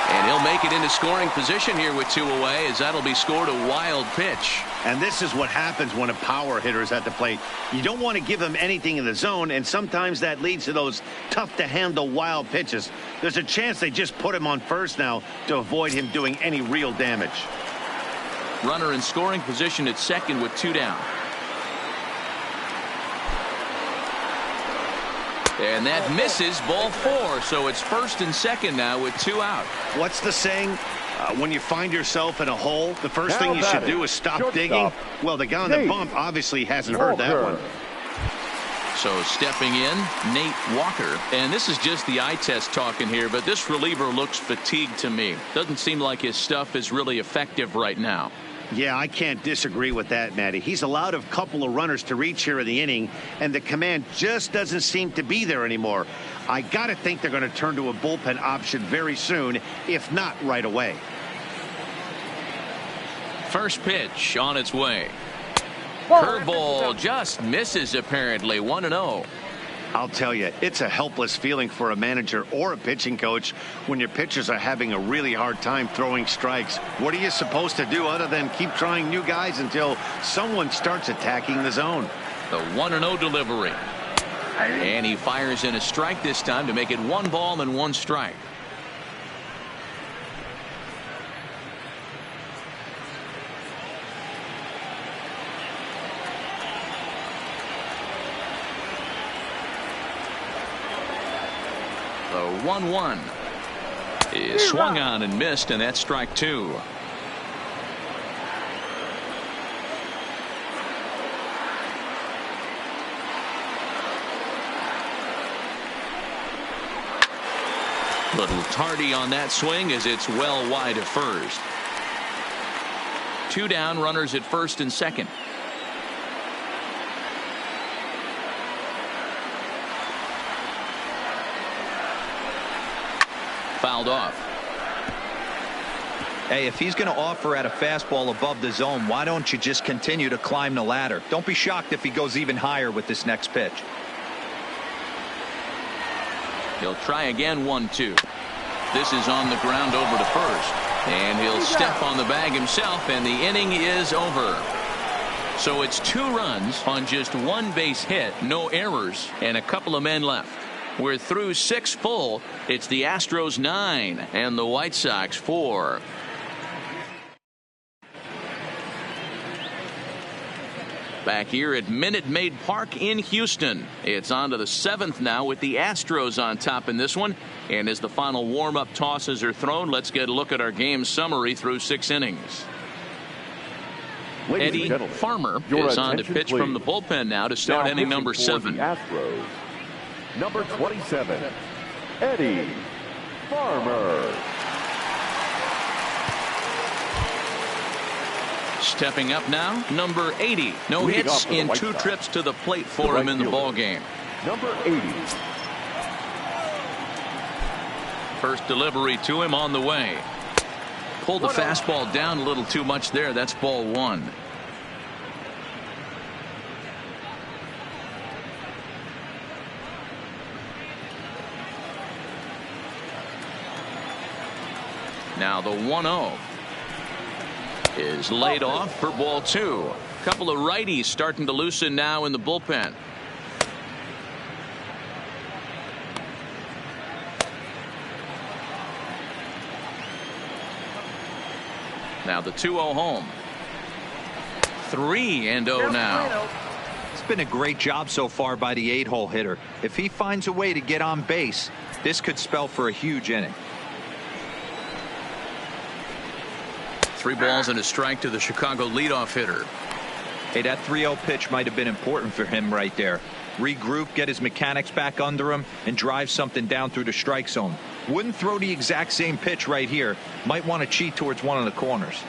Speaker 1: And he'll make it into scoring position here with 2 away, as that'll be scored a wild pitch.
Speaker 2: And this is what happens when a power hitter is at the plate. You don't want to give him anything in the zone, and sometimes that leads to those tough-to-handle wild pitches. There's a chance they just put him on first now to avoid him doing any real damage.
Speaker 1: Runner in scoring position at second with 2 down. And that misses, ball 4. So it's first and second now with 2 out.
Speaker 2: What's the saying? When you find yourself in a hole, the first thing you should do is stop digging. Well, the guy on the bump obviously hasn't heard that one.
Speaker 1: So stepping in, Nate Walker. And this is just the eye test talking here, but this reliever looks fatigued to me. Doesn't seem like his stuff is really effective right now.
Speaker 2: Yeah, I can't disagree with that, Matty. He's allowed a couple of runners to reach here in the inning, and the command just doesn't seem to be there anymore. I got to think they're going to turn to a bullpen option very soon, if not right away.
Speaker 1: First pitch on its way. Curveball just misses apparently. 1-0.
Speaker 2: I'll tell you, it's a helpless feeling for a manager or a pitching coach when your pitchers are having a really hard time throwing strikes. What are you supposed to do other than keep trying new guys until someone starts attacking the zone?
Speaker 1: The 1-0 delivery. And he fires in a strike this time to make it 1 ball and 1 strike. The 1-1 is swung on and missed, and that's strike 2. Little tardy on that swing as it's well wide of first. 2 down, runners at first and second. Fouled off.
Speaker 3: Hey, if he's going to offer at a fastball above the zone, why don't you just continue to climb the ladder? Don't be shocked if he goes even higher with this next pitch.
Speaker 1: He'll try again. 1-2. This is on the ground over to first, and he'll step on the bag himself, and the inning is over. So it's 2 runs on just 1 base hit, no errors, and a couple of men left. We're through 6 full. It's the Astros 9 and the White Sox 4. Back here at Minute Maid Park in Houston. It's on to the 7th now with the Astros on top in this one. And as the final warm-up tosses are thrown, let's get a look at our game summary through 6 innings. Eddie Farmer is on to pitch from the bullpen now to start inning number 7.
Speaker 4: Astros, number 27, Eddie Farmer.
Speaker 1: Stepping up now, number 80. No hits in 2 trips to the plate for him in the ball game.
Speaker 4: Number 80.
Speaker 1: First delivery to him on the way. Pulled the fastball down a little too much there. That's ball 1. Now the 1-0 is laid off for ball 2. A couple of righties starting to loosen now in the bullpen. Now the 2-0 home. 3-0 now.
Speaker 3: It's been a great job so far by the 8-hole hitter. If he finds a way to get on base, this could spell for a huge inning.
Speaker 1: 3 balls and a strike to the Chicago leadoff hitter.
Speaker 3: Hey, that 3-0 pitch might have been important for him right there. Regroup, get his mechanics back under him, and drive something down through the strike zone. Wouldn't throw the exact same pitch right here. Might want to cheat towards one of the corners.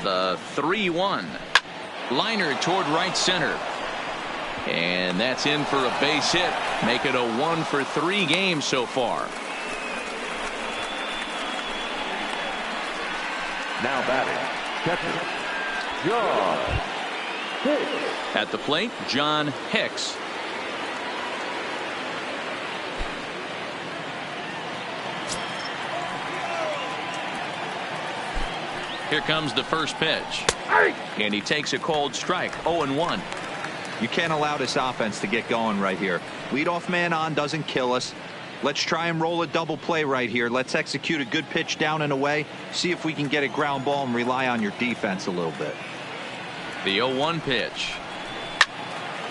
Speaker 1: The 3-1. Liner toward right center. And that's in for a base hit. Make it a 1-for-3 game so far.
Speaker 4: Now batting, catcher, John Hicks.
Speaker 1: At the plate, John Hicks. Here comes the first pitch. And he takes a cold strike. 0-1.
Speaker 3: You can't allow this offense to get going right here. Leadoff man on doesn't kill us. Let's try and roll a double play right here. Let's execute a good pitch down and away. See if we can get a ground ball and rely on your defense a little bit.
Speaker 1: The 0-1 pitch.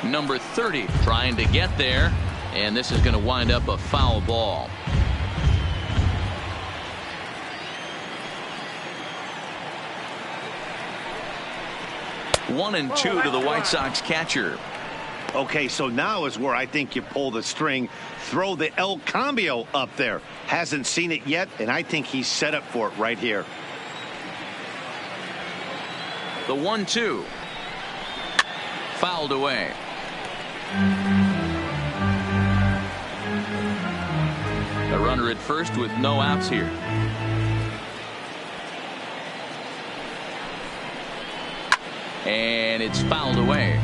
Speaker 1: Number 30 trying to get there, and this is going to wind up a foul ball. One and two to the White Sox catcher.
Speaker 2: Okay, so now is where I think you pull the string. Throw the El Cambio up there. Hasn't seen it yet, and I think he's set up for it right here.
Speaker 1: The 1-2. Fouled away. A runner at first with no outs here. And it's fouled away.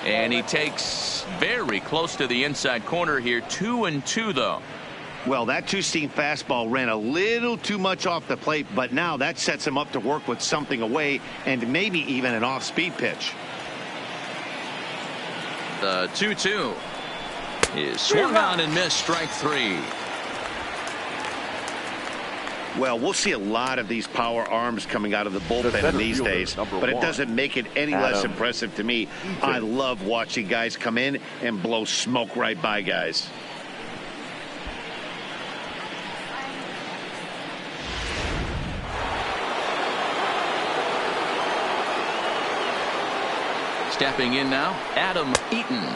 Speaker 1: And he takes very close to the inside corner here. 2-2 though.
Speaker 2: Well, that two-seam fastball ran a little too much off the plate, but now that sets him up to work with something away and maybe even an off-speed pitch.
Speaker 1: The 2-2 is swung on and missed. Strike three.
Speaker 2: Well, we'll see a lot of these power arms coming out of the bullpen these days, but it doesn't make it any less impressive to me. I love watching guys come in and blow smoke right by guys.
Speaker 1: Stepping in now, Adam Eaton.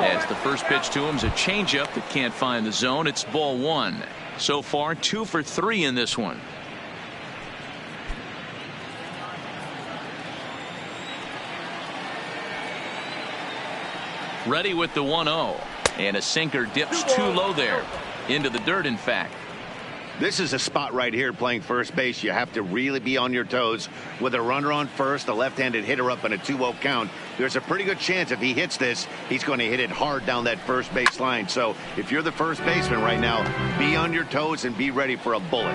Speaker 1: As the first pitch to him is a changeup that can't find the zone. It's ball one. So far 2 for 3 in this one. Ready with the 1-0. And a sinker dips too low there. Into the dirt, in fact.
Speaker 2: This is a spot right here playing first base. You have to really be on your toes. With a runner on first, a left-handed hitter up in a 2-0 count, there's a pretty good chance if he hits this, he's going to hit it hard down that first base line. So if you're the first baseman right now, be on your toes and be ready for a bullet.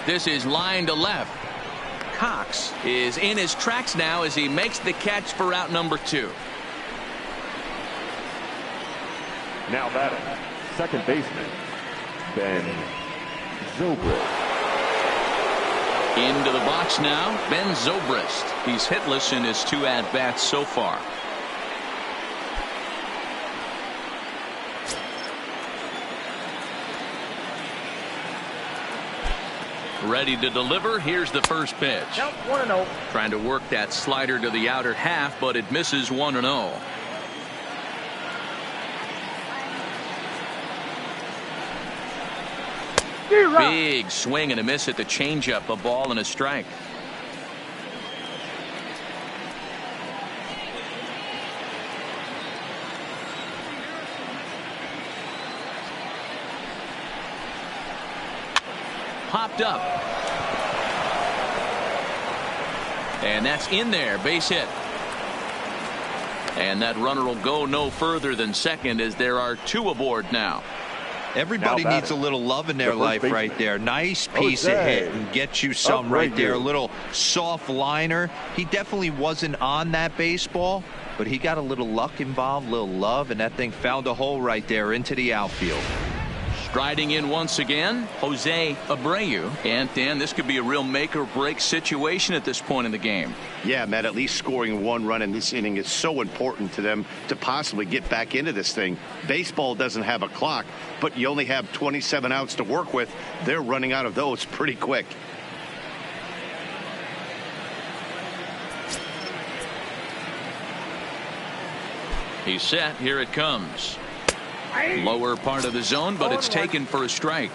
Speaker 1: This is line to left. Cox is in his tracks now as he makes the catch for out number 2.
Speaker 4: Now batting, second baseman, Ben Zobrist.
Speaker 1: Into the box now, Ben Zobrist. He's hitless in his 2 at-bats so far. Ready to deliver. Here's the first pitch.
Speaker 5: Count 1-0.
Speaker 1: Trying to work that slider to the outer half, but it misses 1-0. Big swing and a miss at the changeup. A ball and a strike. Popped up. And that's in there. Base hit. And that runner will go no further than second as there are 2 aboard now.
Speaker 3: Everybody needs a little love in their life right there. Nice piece of hit and get you some right there. A little soft liner. He definitely wasn't on that baseball, but he got a little luck involved, a little love, and that thing found a hole right there into the outfield.
Speaker 1: Striding in once again, Jose Abreu. And Dan, this could be a real make or break situation at this point in the game.
Speaker 2: Yeah, Matt, at least scoring 1 run in this inning is so important to them to possibly get back into this thing. Baseball doesn't have a clock, but you only have 27 outs to work with. They're running out of those pretty quick.
Speaker 1: He's set. Here it comes. Lower part of the zone, but it's taken for a strike.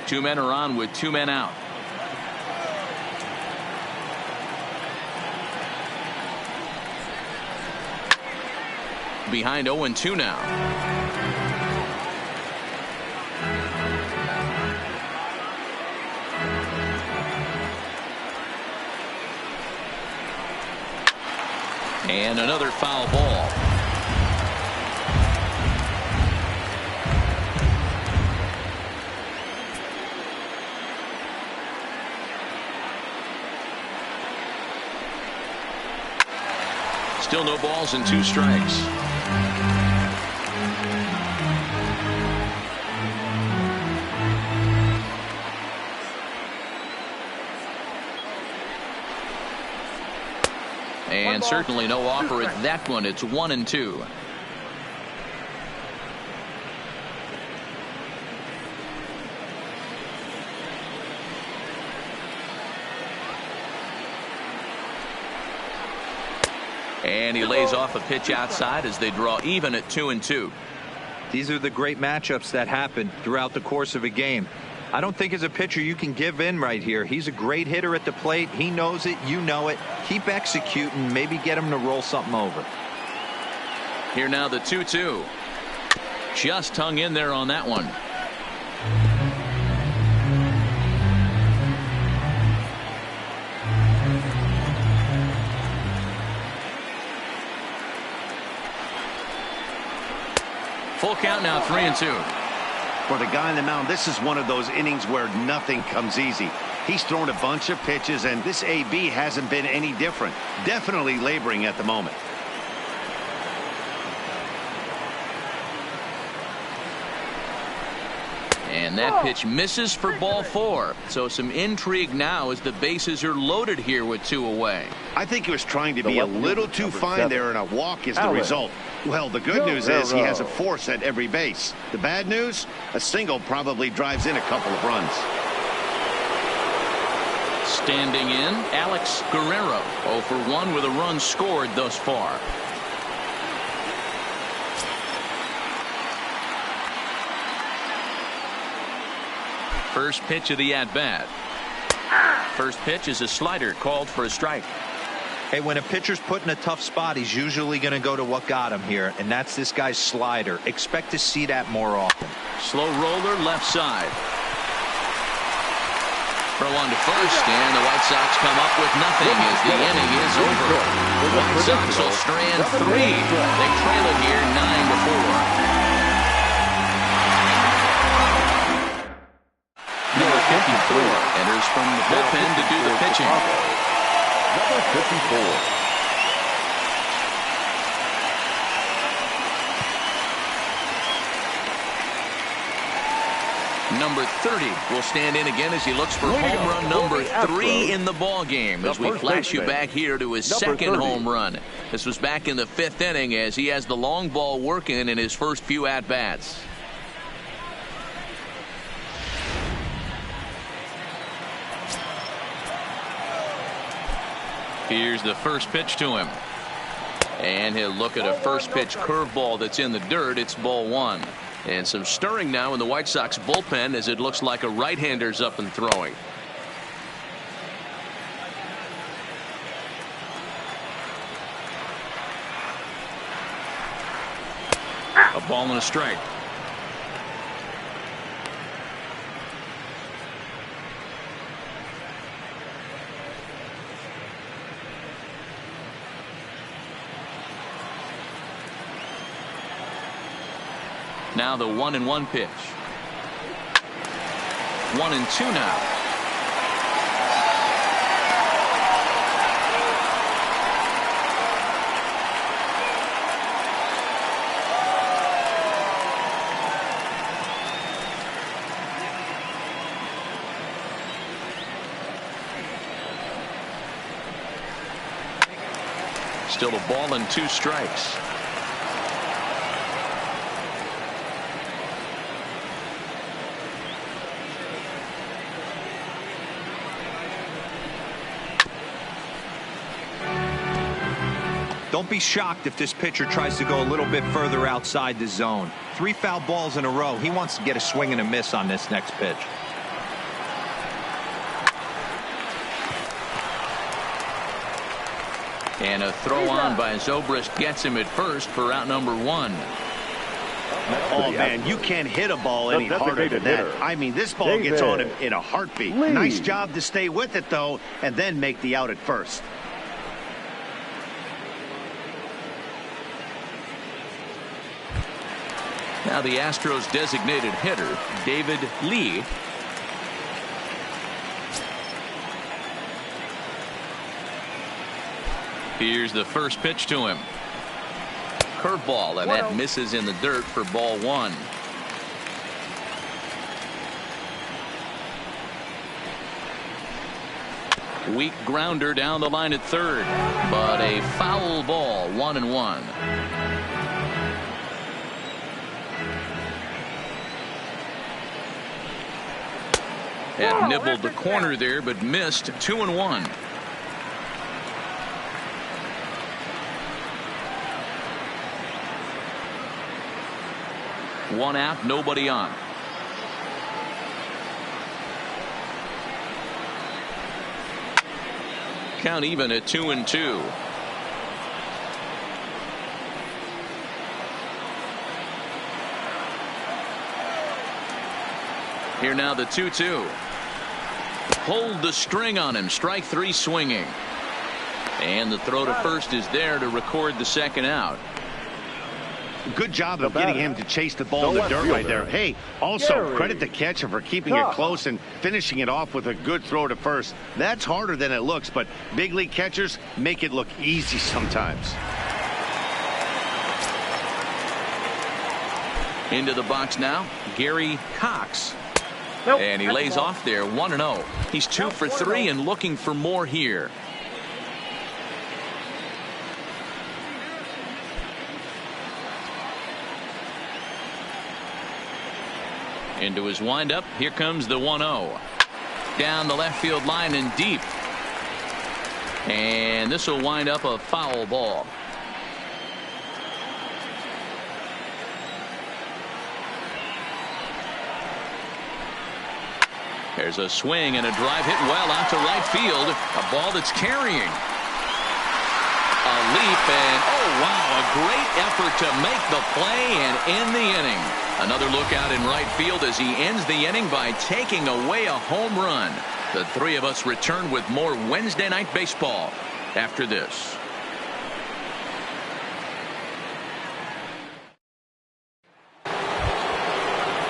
Speaker 1: 2 men are on with 2 men out. Behind 0-2 now. And another foul ball. Still no balls and 2 strikes. And certainly no offer at that one. It's 1-2. And he lays off a pitch outside as they draw even at 2-2.
Speaker 3: These are the great matchups that happen throughout the course of a game. I don't think as a pitcher you can give in right here. He's a great hitter at the plate. He knows it. You know it. Keep executing. Maybe get him to roll something over.
Speaker 1: Here now the 2-2. Just hung in there on that one. Full count now, 3-2.
Speaker 2: For the guy on the mound, this is one of those innings where nothing comes easy. He's thrown a bunch of pitches, and this AB hasn't been any different. Definitely laboring at the moment.
Speaker 1: And that pitch misses for ball 4. So some intrigue now as the bases are loaded here with 2 away.
Speaker 2: I think he was trying to be a little too fine there, and a walk is the result. Well, the good news is he has a force at every base. The bad news, a single probably drives in a couple of runs.
Speaker 1: Standing in, Alex Guerrero, 0 for 1 with a run scored thus far. First pitch of the at-bat. First pitch is a slider called for a strike.
Speaker 3: Hey, when a pitcher's put in a tough spot, he's usually going to go to what got him here, and that's this guy's slider. Expect to see that more often.
Speaker 1: Slow roller left side. Throw on to first, and the White Sox come up with nothing as the inning is over. The White Sox will strand 3. They trail it here 9-4. Number 54 enters from the bullpen to do the pitching.
Speaker 4: Number 54.
Speaker 1: Number 30 will stand in again as he looks for home run number 3 in the ball game as we flash you back here to his second home run. This was back in the 5th inning as he has the long ball working in his first few at-bats. Here's the first pitch to him. And he'll look at a first pitch curveball that's in the dirt. It's ball 1. And some stirring now in the White Sox bullpen as it looks like a right-hander's up and throwing. A ball and a strike. Now the 1-1 pitch. 1-2 now. Still a ball and 2 strikes.
Speaker 3: Don't be shocked if this pitcher tries to go a little bit further outside the zone. 3 foul balls in a row. He wants to get a swing and a miss on this next pitch.
Speaker 1: And a throw on by Zobrist gets him at first for out number 1.
Speaker 2: Oh, man, you can't hit a ball any harder than that. I mean, this ball gets on him in a heartbeat. Nice job to stay with it, though, and then make the out at first.
Speaker 1: Now the Astros designated hitter, David Lee. Here's the first pitch to him. Curveball, and that misses in the dirt for ball one. Weak grounder down the line at third, but a foul ball, 1-1. Had nibbled the corner there, but missed. 2-1. One out, nobody on. Count even at 2-2. Here now the 2-2. Hold the string on him. Strike three swinging. And the throw to first is there to record the second out.
Speaker 2: Good job of getting him to chase the ball in the dirt right there. Hey, also credit the catcher for keeping it close and finishing it off with a good throw to first. That's harder than it looks, but big league catchers make it look easy sometimes.
Speaker 1: Into the box now, Gary Cox. And he lays off there, 1-0. He's 2 for 3 and looking for more here. Into his windup. Here comes the 1-0. Down the left field line and deep. And this will wind up a foul ball. There's a swing and a drive hit well out to right field. A ball that's carrying. A leap and oh wow, a great effort to make the play and end the inning. Another look out in right field as he ends the inning by taking away a home run. The three of us return with more Wednesday Night Baseball after this.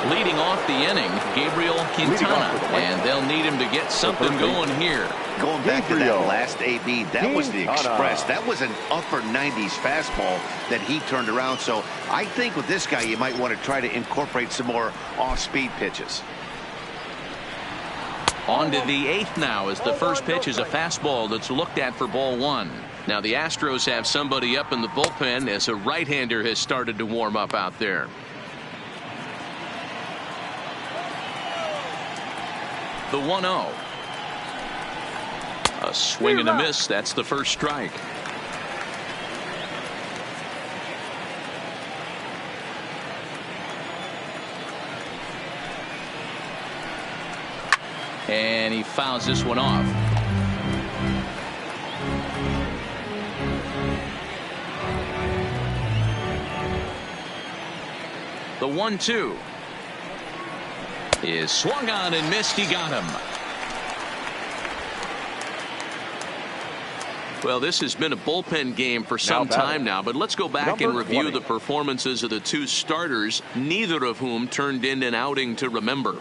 Speaker 1: Leading off the inning, Gabriel Quintana, and they'll need him to get something going here.
Speaker 2: Going back to that last AB, that was the express. That was an upper 90s fastball that he turned around. So I think with this guy, you might want to try to incorporate some more off-speed pitches.
Speaker 1: On to the 8th now as the first pitch is a fastball that's looked at for ball one. Now the Astros have somebody up in the bullpen as a right-hander has started to warm up out there. The 1-0. A swing and a miss. That's the first strike. And he fouls this one off. The 1-2. Is swung on and missed. He got him. Well, this has been a bullpen game for some time now, but let's go back and review the performances of the two starters, neither of whom turned in an outing to remember.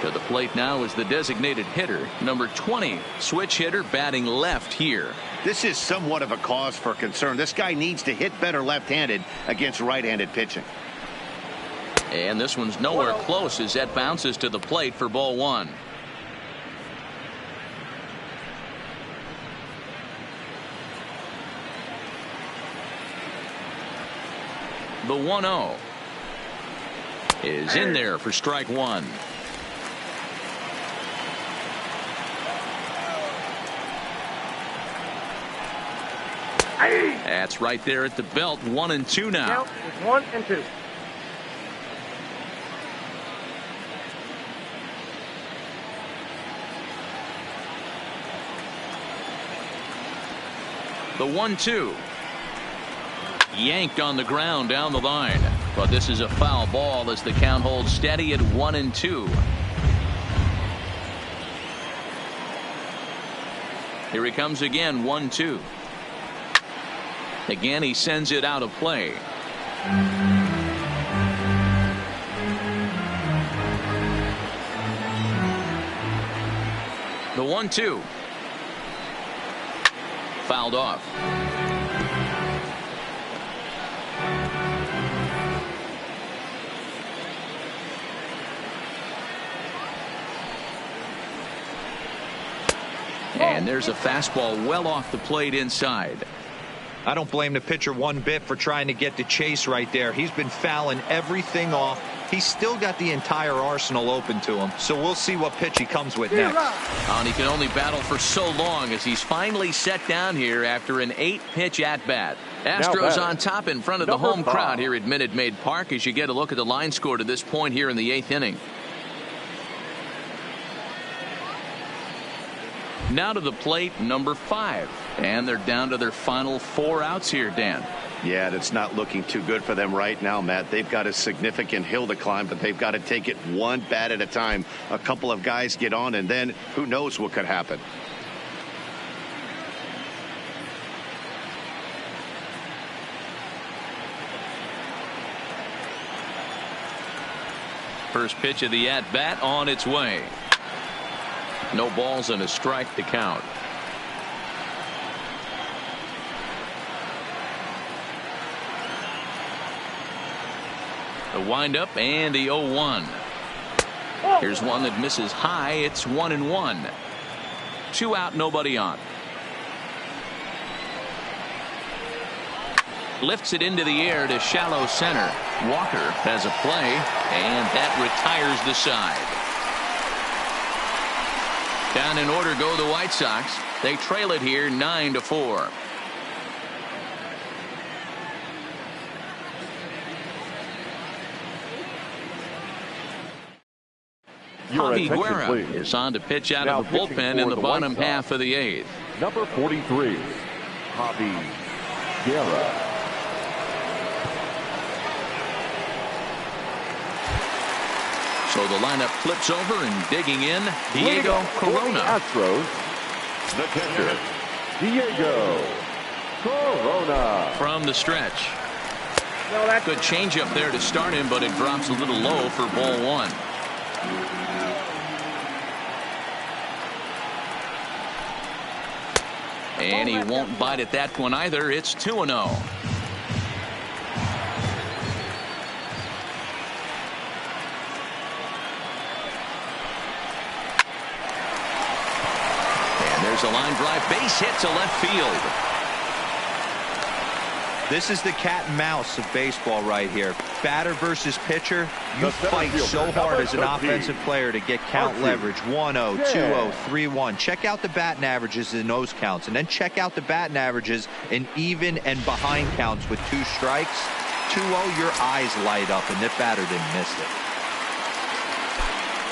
Speaker 1: To the plate now is the designated hitter, number 20, switch hitter, batting left here.
Speaker 2: This is somewhat of a cause for concern. This guy needs to hit better left-handed against right-handed pitching.
Speaker 1: And this one's nowhere close as that bounces to the plate for ball one. The 1-0 is in there for strike one. That's right there at the belt. 1-2 now.
Speaker 5: Count is 1-2.
Speaker 1: The 1-2. Yanked on the ground down the line. But this is a foul ball as the count holds steady at 1-2. Here he comes again. 1-2. Again, he sends it out of play. The 1-2. Fouled off. And there's a fastball well off the plate inside.
Speaker 3: I don't blame the pitcher one bit for trying to get the chase right there. He's been fouling everything off. He's still got the entire arsenal open to him. So we'll see what pitch he comes with next.
Speaker 1: And he can only battle for so long as he's finally set down here after an 8-pitch at-bat. Astros on top in front of the home crowd here at Minute Maid Park as you get a look at the line score to this point here in the 8th inning. Now to the plate, number 5. And they're down to their final 4 outs here, Dan.
Speaker 2: Yeah, that's not looking too good for them right now, Matt. They've got a significant hill to climb, but they've got to take it one bat at a time. A couple of guys get on, and then who knows what could happen.
Speaker 1: First pitch of the at-bat on its way. No balls and a strike to count. The windup and the 0-1. Here's one that misses high. It's 1-1. 2 out, nobody on. Lifts it into the air to shallow center. Walker has a play, and that retires the side. Down in order go the White Sox. They trail it here 9-4. Javi Guerra is on to pitch out of the bullpen in the bottom half of the 8th.
Speaker 4: Number 43, Javi Guerra.
Speaker 1: So the lineup flips over and digging in, Diego Corona.
Speaker 4: Astros, the pitcher, Diego Corona.
Speaker 1: From the stretch. Good changeup there to start him, but it drops a little low for ball 1. And he won't bite at that one either. It's 2-0. And there's a line drive, base hit to left field.
Speaker 3: This is the cat and mouse of baseball right here. Batter versus pitcher. You fight so hard as an offensive player to get count leverage. 1-0, 2-0, 3-1. Check out the batting averages in those counts, and then check out the batting averages in even and behind counts with 2 strikes. 2-0, your eyes light up, and that batter didn't miss it.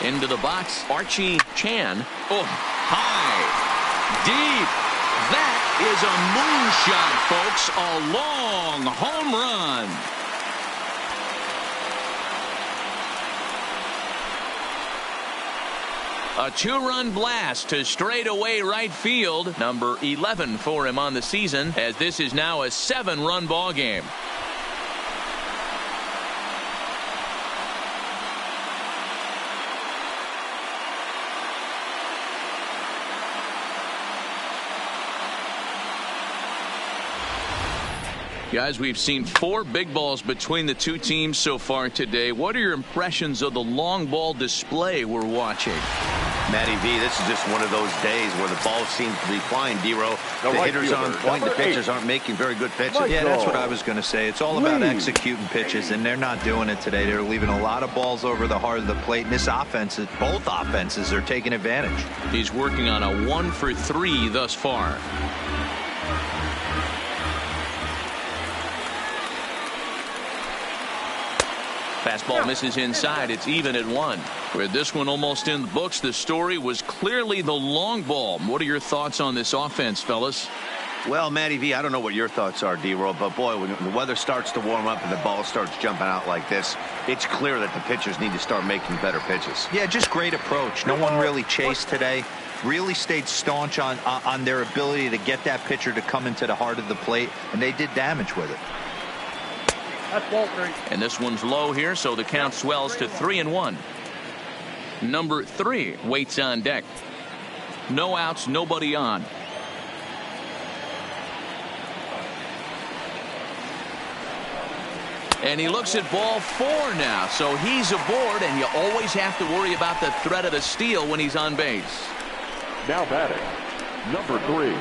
Speaker 1: Into the box, Archie Chan. Oh, high, deep. That is a moonshot, folks. A long home run. A 2-run blast to straightaway right field. Number 11 for him on the season, as this is now a 7-run ball game. Guys, we've seen 4 big balls between the two teams so far today. What are your impressions of the long ball display we're watching?
Speaker 2: Matty V, this is just one of those days where the ball seems to be flying, D-Row. The hitters aren't point, the pitchers aren't making very good pitches.
Speaker 3: Yeah, that's what I was going to say. It's all about executing pitches, and they're not doing it today. They're leaving a lot of balls over the heart of the plate, and this offense, both offenses are taking advantage.
Speaker 1: He's working on a 1 for 3 thus far. Fastball misses inside. It's even at 1. With this one almost in the books, the story was clearly the long ball. What are your thoughts on this offense, fellas?
Speaker 2: Well, Matty V, I don't know what your thoughts are, D-Roll, but boy, when the weather starts to warm up and the ball starts jumping out like this, it's clear that the pitchers need to start making better pitches.
Speaker 3: Yeah, just great approach. No one really chased today. really stayed staunch on their ability to get that pitcher to come into the heart of the plate, and they did damage with it.
Speaker 5: That's ball 3.
Speaker 1: And this one's low here, so the count swells to 3-1. Number 3 waits on deck. No outs, nobody on. And he looks at ball 4 now, so he's aboard, and you always have to worry about the threat of the steal when he's on base.
Speaker 4: Now batting, number 3.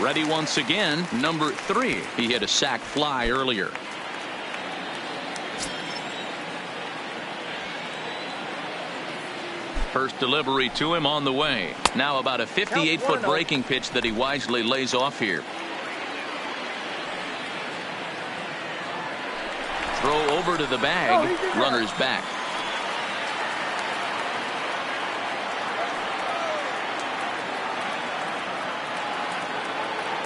Speaker 1: Ready once again, number 3. He hit a sac fly earlier. First delivery to him on the way. Now about a 58-foot breaking pitch that he wisely lays off here. Throw over to the bag. Runners back.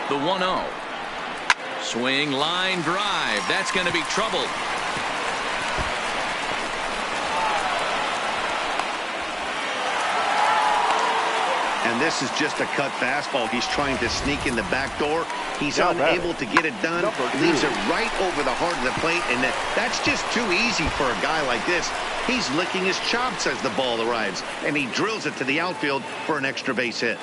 Speaker 1: The 1-0. Swing, line drive. That's going to be trouble.
Speaker 2: And this is just a cut fastball. He's trying to sneak in the back door. He's unable to get it done. Leaves it right over the heart of the plate, and that's just too easy for a guy like this. He's licking his chops as the ball arrives, and he drills it to the outfield for an extra base hit.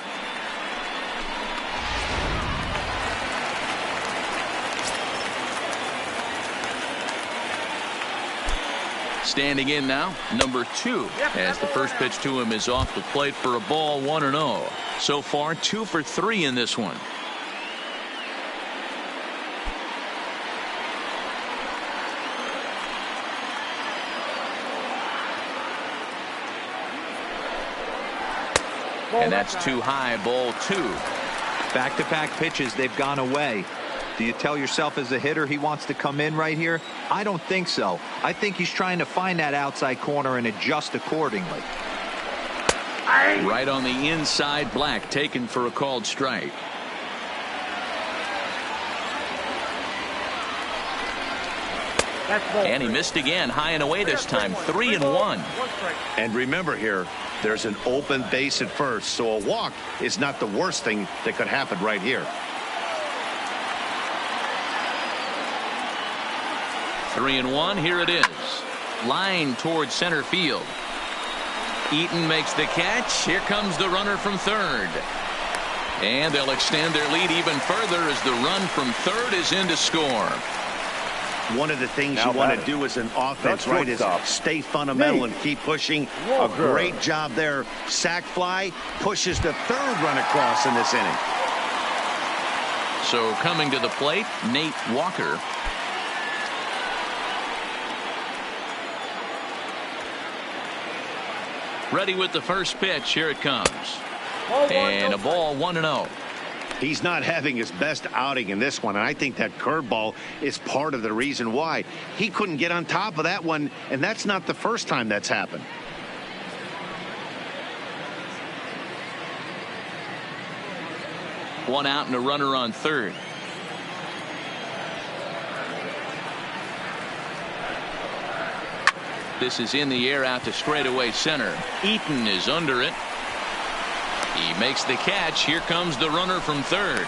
Speaker 1: Standing in now, number 2, as the first pitch to him is off the plate for a ball, 1-0. So far, 2 for 3 in this one. And that's too high, ball 2.
Speaker 3: Back-to-back pitches, they've gone away. Do you tell yourself as a hitter he wants to come in right here? I don't think so. I think he's trying to find that outside corner and adjust accordingly.
Speaker 1: Right on the inside, Black taken for a called strike. And he missed again, high and away this time, 3-1.
Speaker 2: And remember here, there's an open base at first, so a walk is not the worst thing that could happen right here.
Speaker 1: 3-1, here it is. Line towards center field. Eaton makes the catch. Here comes the runner from third. And they'll extend their lead even further as the run from third is in to score.
Speaker 2: One of the things you want to do as an offense, right, is stay fundamental and keep pushing. A great job there. Sac fly pushes the third run across in this inning.
Speaker 1: So coming to the plate, Nate Walker. Ready with the first pitch. Here it comes. And a ball, 1-0.
Speaker 2: He's not having his best outing in this one, and I think that curveball is part of the reason why. He couldn't get on top of that one, and that's not the first time that's happened.
Speaker 1: One out and a runner on third. This is in the air out to straightaway center. Eaton is under it. He makes the catch. Here comes the runner from third.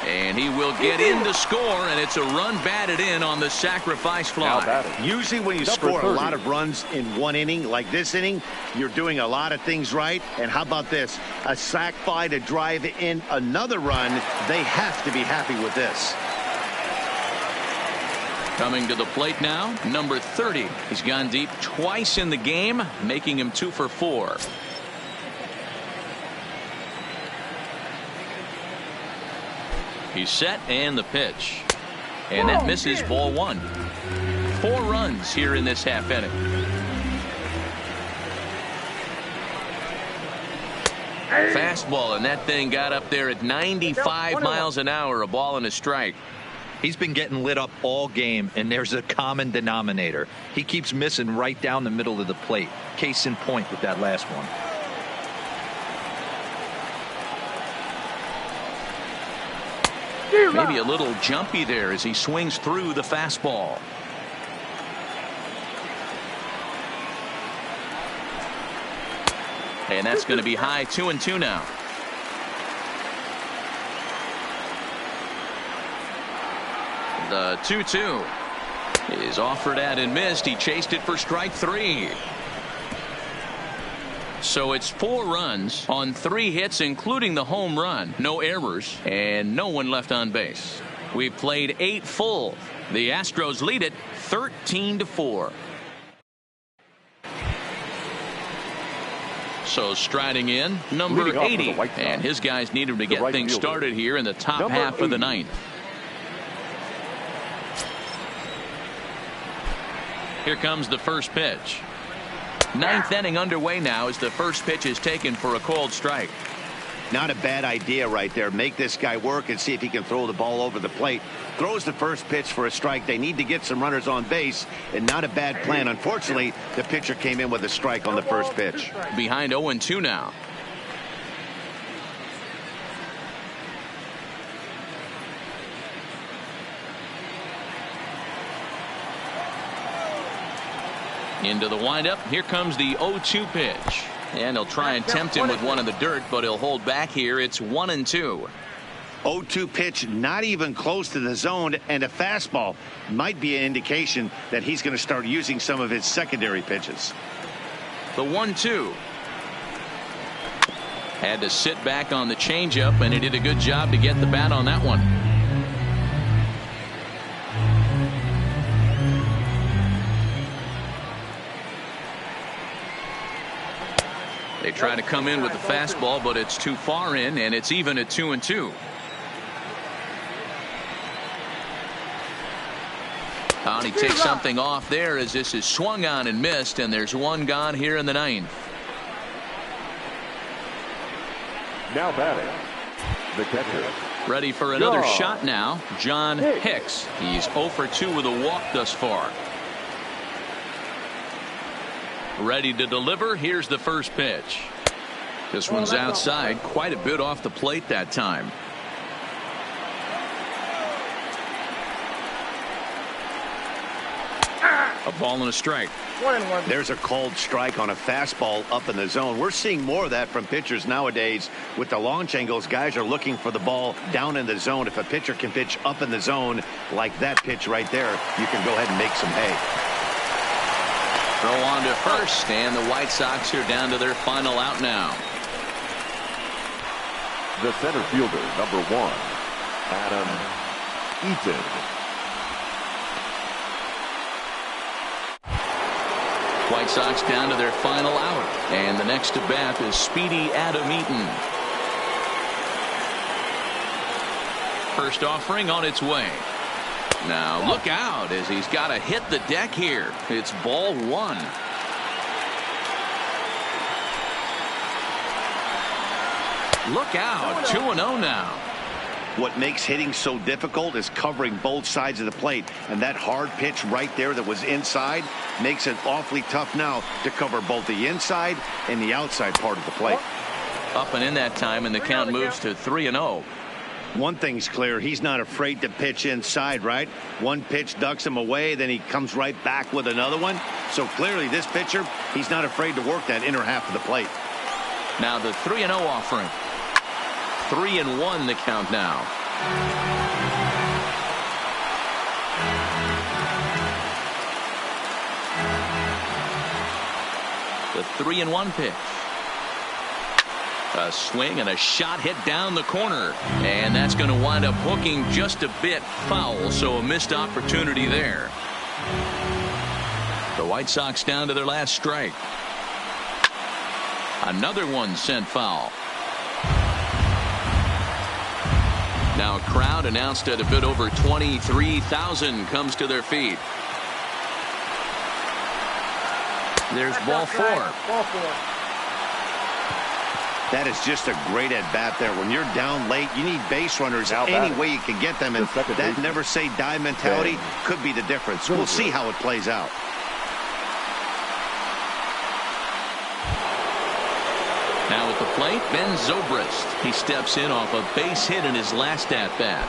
Speaker 1: And he will get in to score, and it's a run batted in on the sacrifice fly.
Speaker 2: Usually when you score a lot of runs in one inning, like this inning, you're doing a lot of things right. And how about this? A sac fly to drive in another run. They have to be happy with this.
Speaker 1: Coming to the plate now, number 30. He's gone deep twice in the game, making him 2 for 4. He's set, and the pitch. And that misses, ball 1. 4 runs here in this half inning. Fastball, and that thing got up there at 95 miles an hour, a ball and a strike.
Speaker 3: He's been getting lit up all game, and there's a common denominator. He keeps missing right down the middle of the plate. Case in point with that last one.
Speaker 1: Maybe a little jumpy there as he swings through the fastball. And that's going to be high 2-2 now. The 2-2 is offered at and missed. He chased it for strike 3. So it's 4 runs on 3 hits, including the home run. No errors and no one left on base. We've played 8 full. The Astros lead it 13-4. So striding in, number 80, and his guys need him to get things started here in the top half of the 9th. Here comes the first pitch. 9th inning underway now as the first pitch is taken for a called strike.
Speaker 2: Not a bad idea right there. Make this guy work and see if he can throw the ball over the plate. Throws the first pitch for a strike. They need to get some runners on base, and not a bad plan. Unfortunately, the pitcher came in with a strike on the first pitch.
Speaker 1: Behind 0-2 now. Into the windup. Here comes the 0-2 pitch. And he'll try and tempt him with one in the dirt, but he'll hold back here. It's 1-2.
Speaker 2: 0-2 pitch, not even close to the zone, and a fastball might be an indication that he's going to start using some of his secondary pitches.
Speaker 1: The 1-2. Had to sit back on the changeup, and he did a good job to get the bat on that one. They try to come in with the fastball, but it's too far in, and it's even at 2-2. And he takes something off there as this is swung on and missed, and there's one gone here in the 9th.
Speaker 4: Now batting, the catcher.
Speaker 1: Ready for another shot now, John Hicks. He's 0 for 2 with a walk thus far. Ready to deliver. Here's the first pitch. This one's outside, quite a bit off the plate that time. A ball and a strike.
Speaker 2: There's a called strike on a fastball up in the zone. We're seeing more of that from pitchers nowadays. With the launch angles, guys are looking for the ball down in the zone. If a pitcher can pitch up in the zone like that pitch right there, you can go ahead and make some hay.
Speaker 1: Throw on to first, and the White Sox are down to their final out now.
Speaker 4: The center fielder, number 1, Adam Eaton.
Speaker 1: White Sox down to their final out, and the next to bat is speedy Adam Eaton. First offering on its way. Now look out as he's got to hit the deck here. It's ball 1. Look out, 2-0 now.
Speaker 2: What makes hitting so difficult is covering both sides of the plate, and that hard pitch right there that was inside makes it awfully tough now to cover both the inside and the outside part of the plate.
Speaker 1: Up and in that time, and the count moves to 3-0.
Speaker 2: One thing's clear, he's not afraid to pitch inside, right? One pitch ducks him away, then he comes right back with another one. So clearly this pitcher, he's not afraid to work that inner half of the plate.
Speaker 1: Now the 3-0 offering. 3-1 the count now. The 3-1 pitch. A swing and a shot hit down the corner, and that's going to wind up hooking just a bit foul, so a missed opportunity there. The White Sox down to their last strike. Another one sent foul. Now a crowd announced at a bit over 23,000 comes to their feet. There's ball 4.
Speaker 5: Ball 4.
Speaker 2: That is just a great at-bat there. When you're down late, you need base runners any way you can get them. And that never-say-die mentality could be the difference. We'll see how it plays out.
Speaker 1: Now at the plate, Ben Zobrist. He steps in off a base hit in his last at-bat.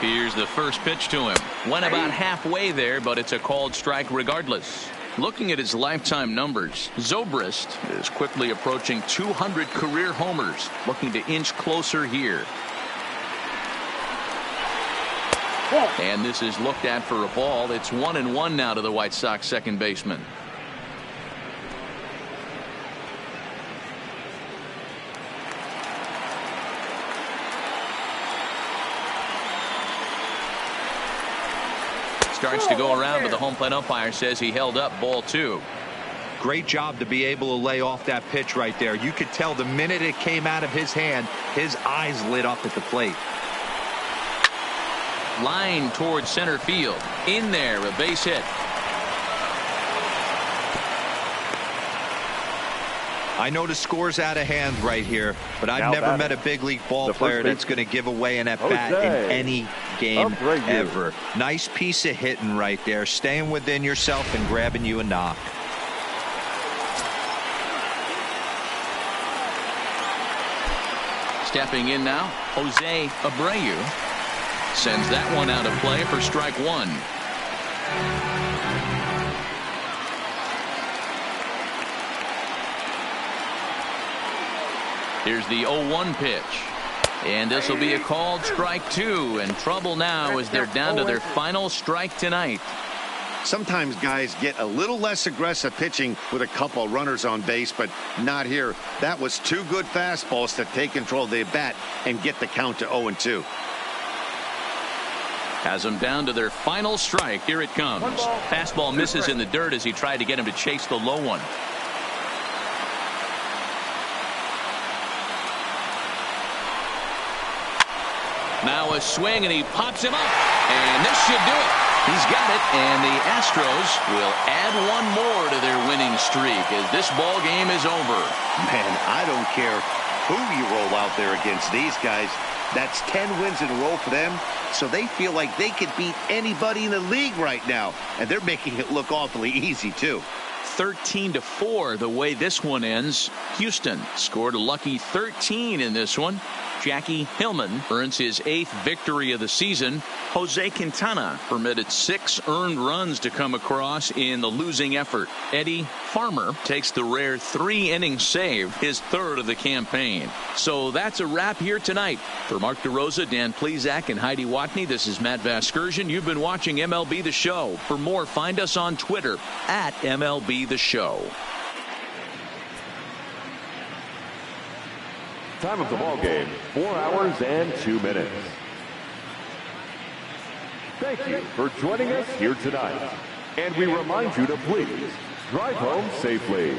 Speaker 1: Here's the first pitch to him. Went about halfway there, but it's a called strike regardless. Looking at his lifetime numbers, Zobrist is quickly approaching 200 career homers, looking to inch closer here. And this is looked at for a ball. It's 1-1 now to the White Sox second baseman. Starts to go around, but the home plate umpire says he held up ball 2.
Speaker 3: Great job to be able to lay off that pitch right there. You could tell the minute it came out of his hand, his eyes lit up at the plate.
Speaker 1: Line towards center field. In there, a base hit.
Speaker 3: I know the score's out of hand right here, but I've never met a big league ball player that's going to give away an at-bat in any game ever. Nice piece of hitting right there, staying within yourself and grabbing you a knock.
Speaker 1: Stepping in now, Jose Abreu sends that one out of play for strike 1. Here's the 0-1 pitch. And this will be a called strike 2. And trouble now as they're down to their final strike tonight.
Speaker 2: Sometimes guys get a little less aggressive pitching with a couple runners on base, but not here. That was 2 good fastballs to take control of the bat and get the count to 0-2.
Speaker 1: Has them down to their final strike. Here it comes. Fastball misses in the dirt as he tried to get him to chase the low one. Now a swing, and he pops him up. And this should do it. He's got it, and the Astros will add one more to their winning streak as this ball game is over.
Speaker 2: Man, I don't care who you roll out there against these guys. That's 10 wins in a row for them, so they feel like they could beat anybody in the league right now, and they're making it look awfully easy, too.
Speaker 1: 13-4 the way this one ends. Houston scored a lucky 13 in this one. Jackie Hillman earns his 8th victory of the season. Jose Quintana permitted 6 earned runs to come across in the losing effort. Eddie Farmer takes the rare 3-inning save, his 3rd of the campaign. So that's a wrap here tonight. For Mark DeRosa, Dan Plesac, and Heidi Watney, this is Matt Vasgersian. You've been watching MLB The Show. For more, find us on Twitter at MLB The Show.
Speaker 4: Time of the ball game, 4 hours and 2 minutes. Thank you for joining us here tonight. And we remind you to please drive home safely.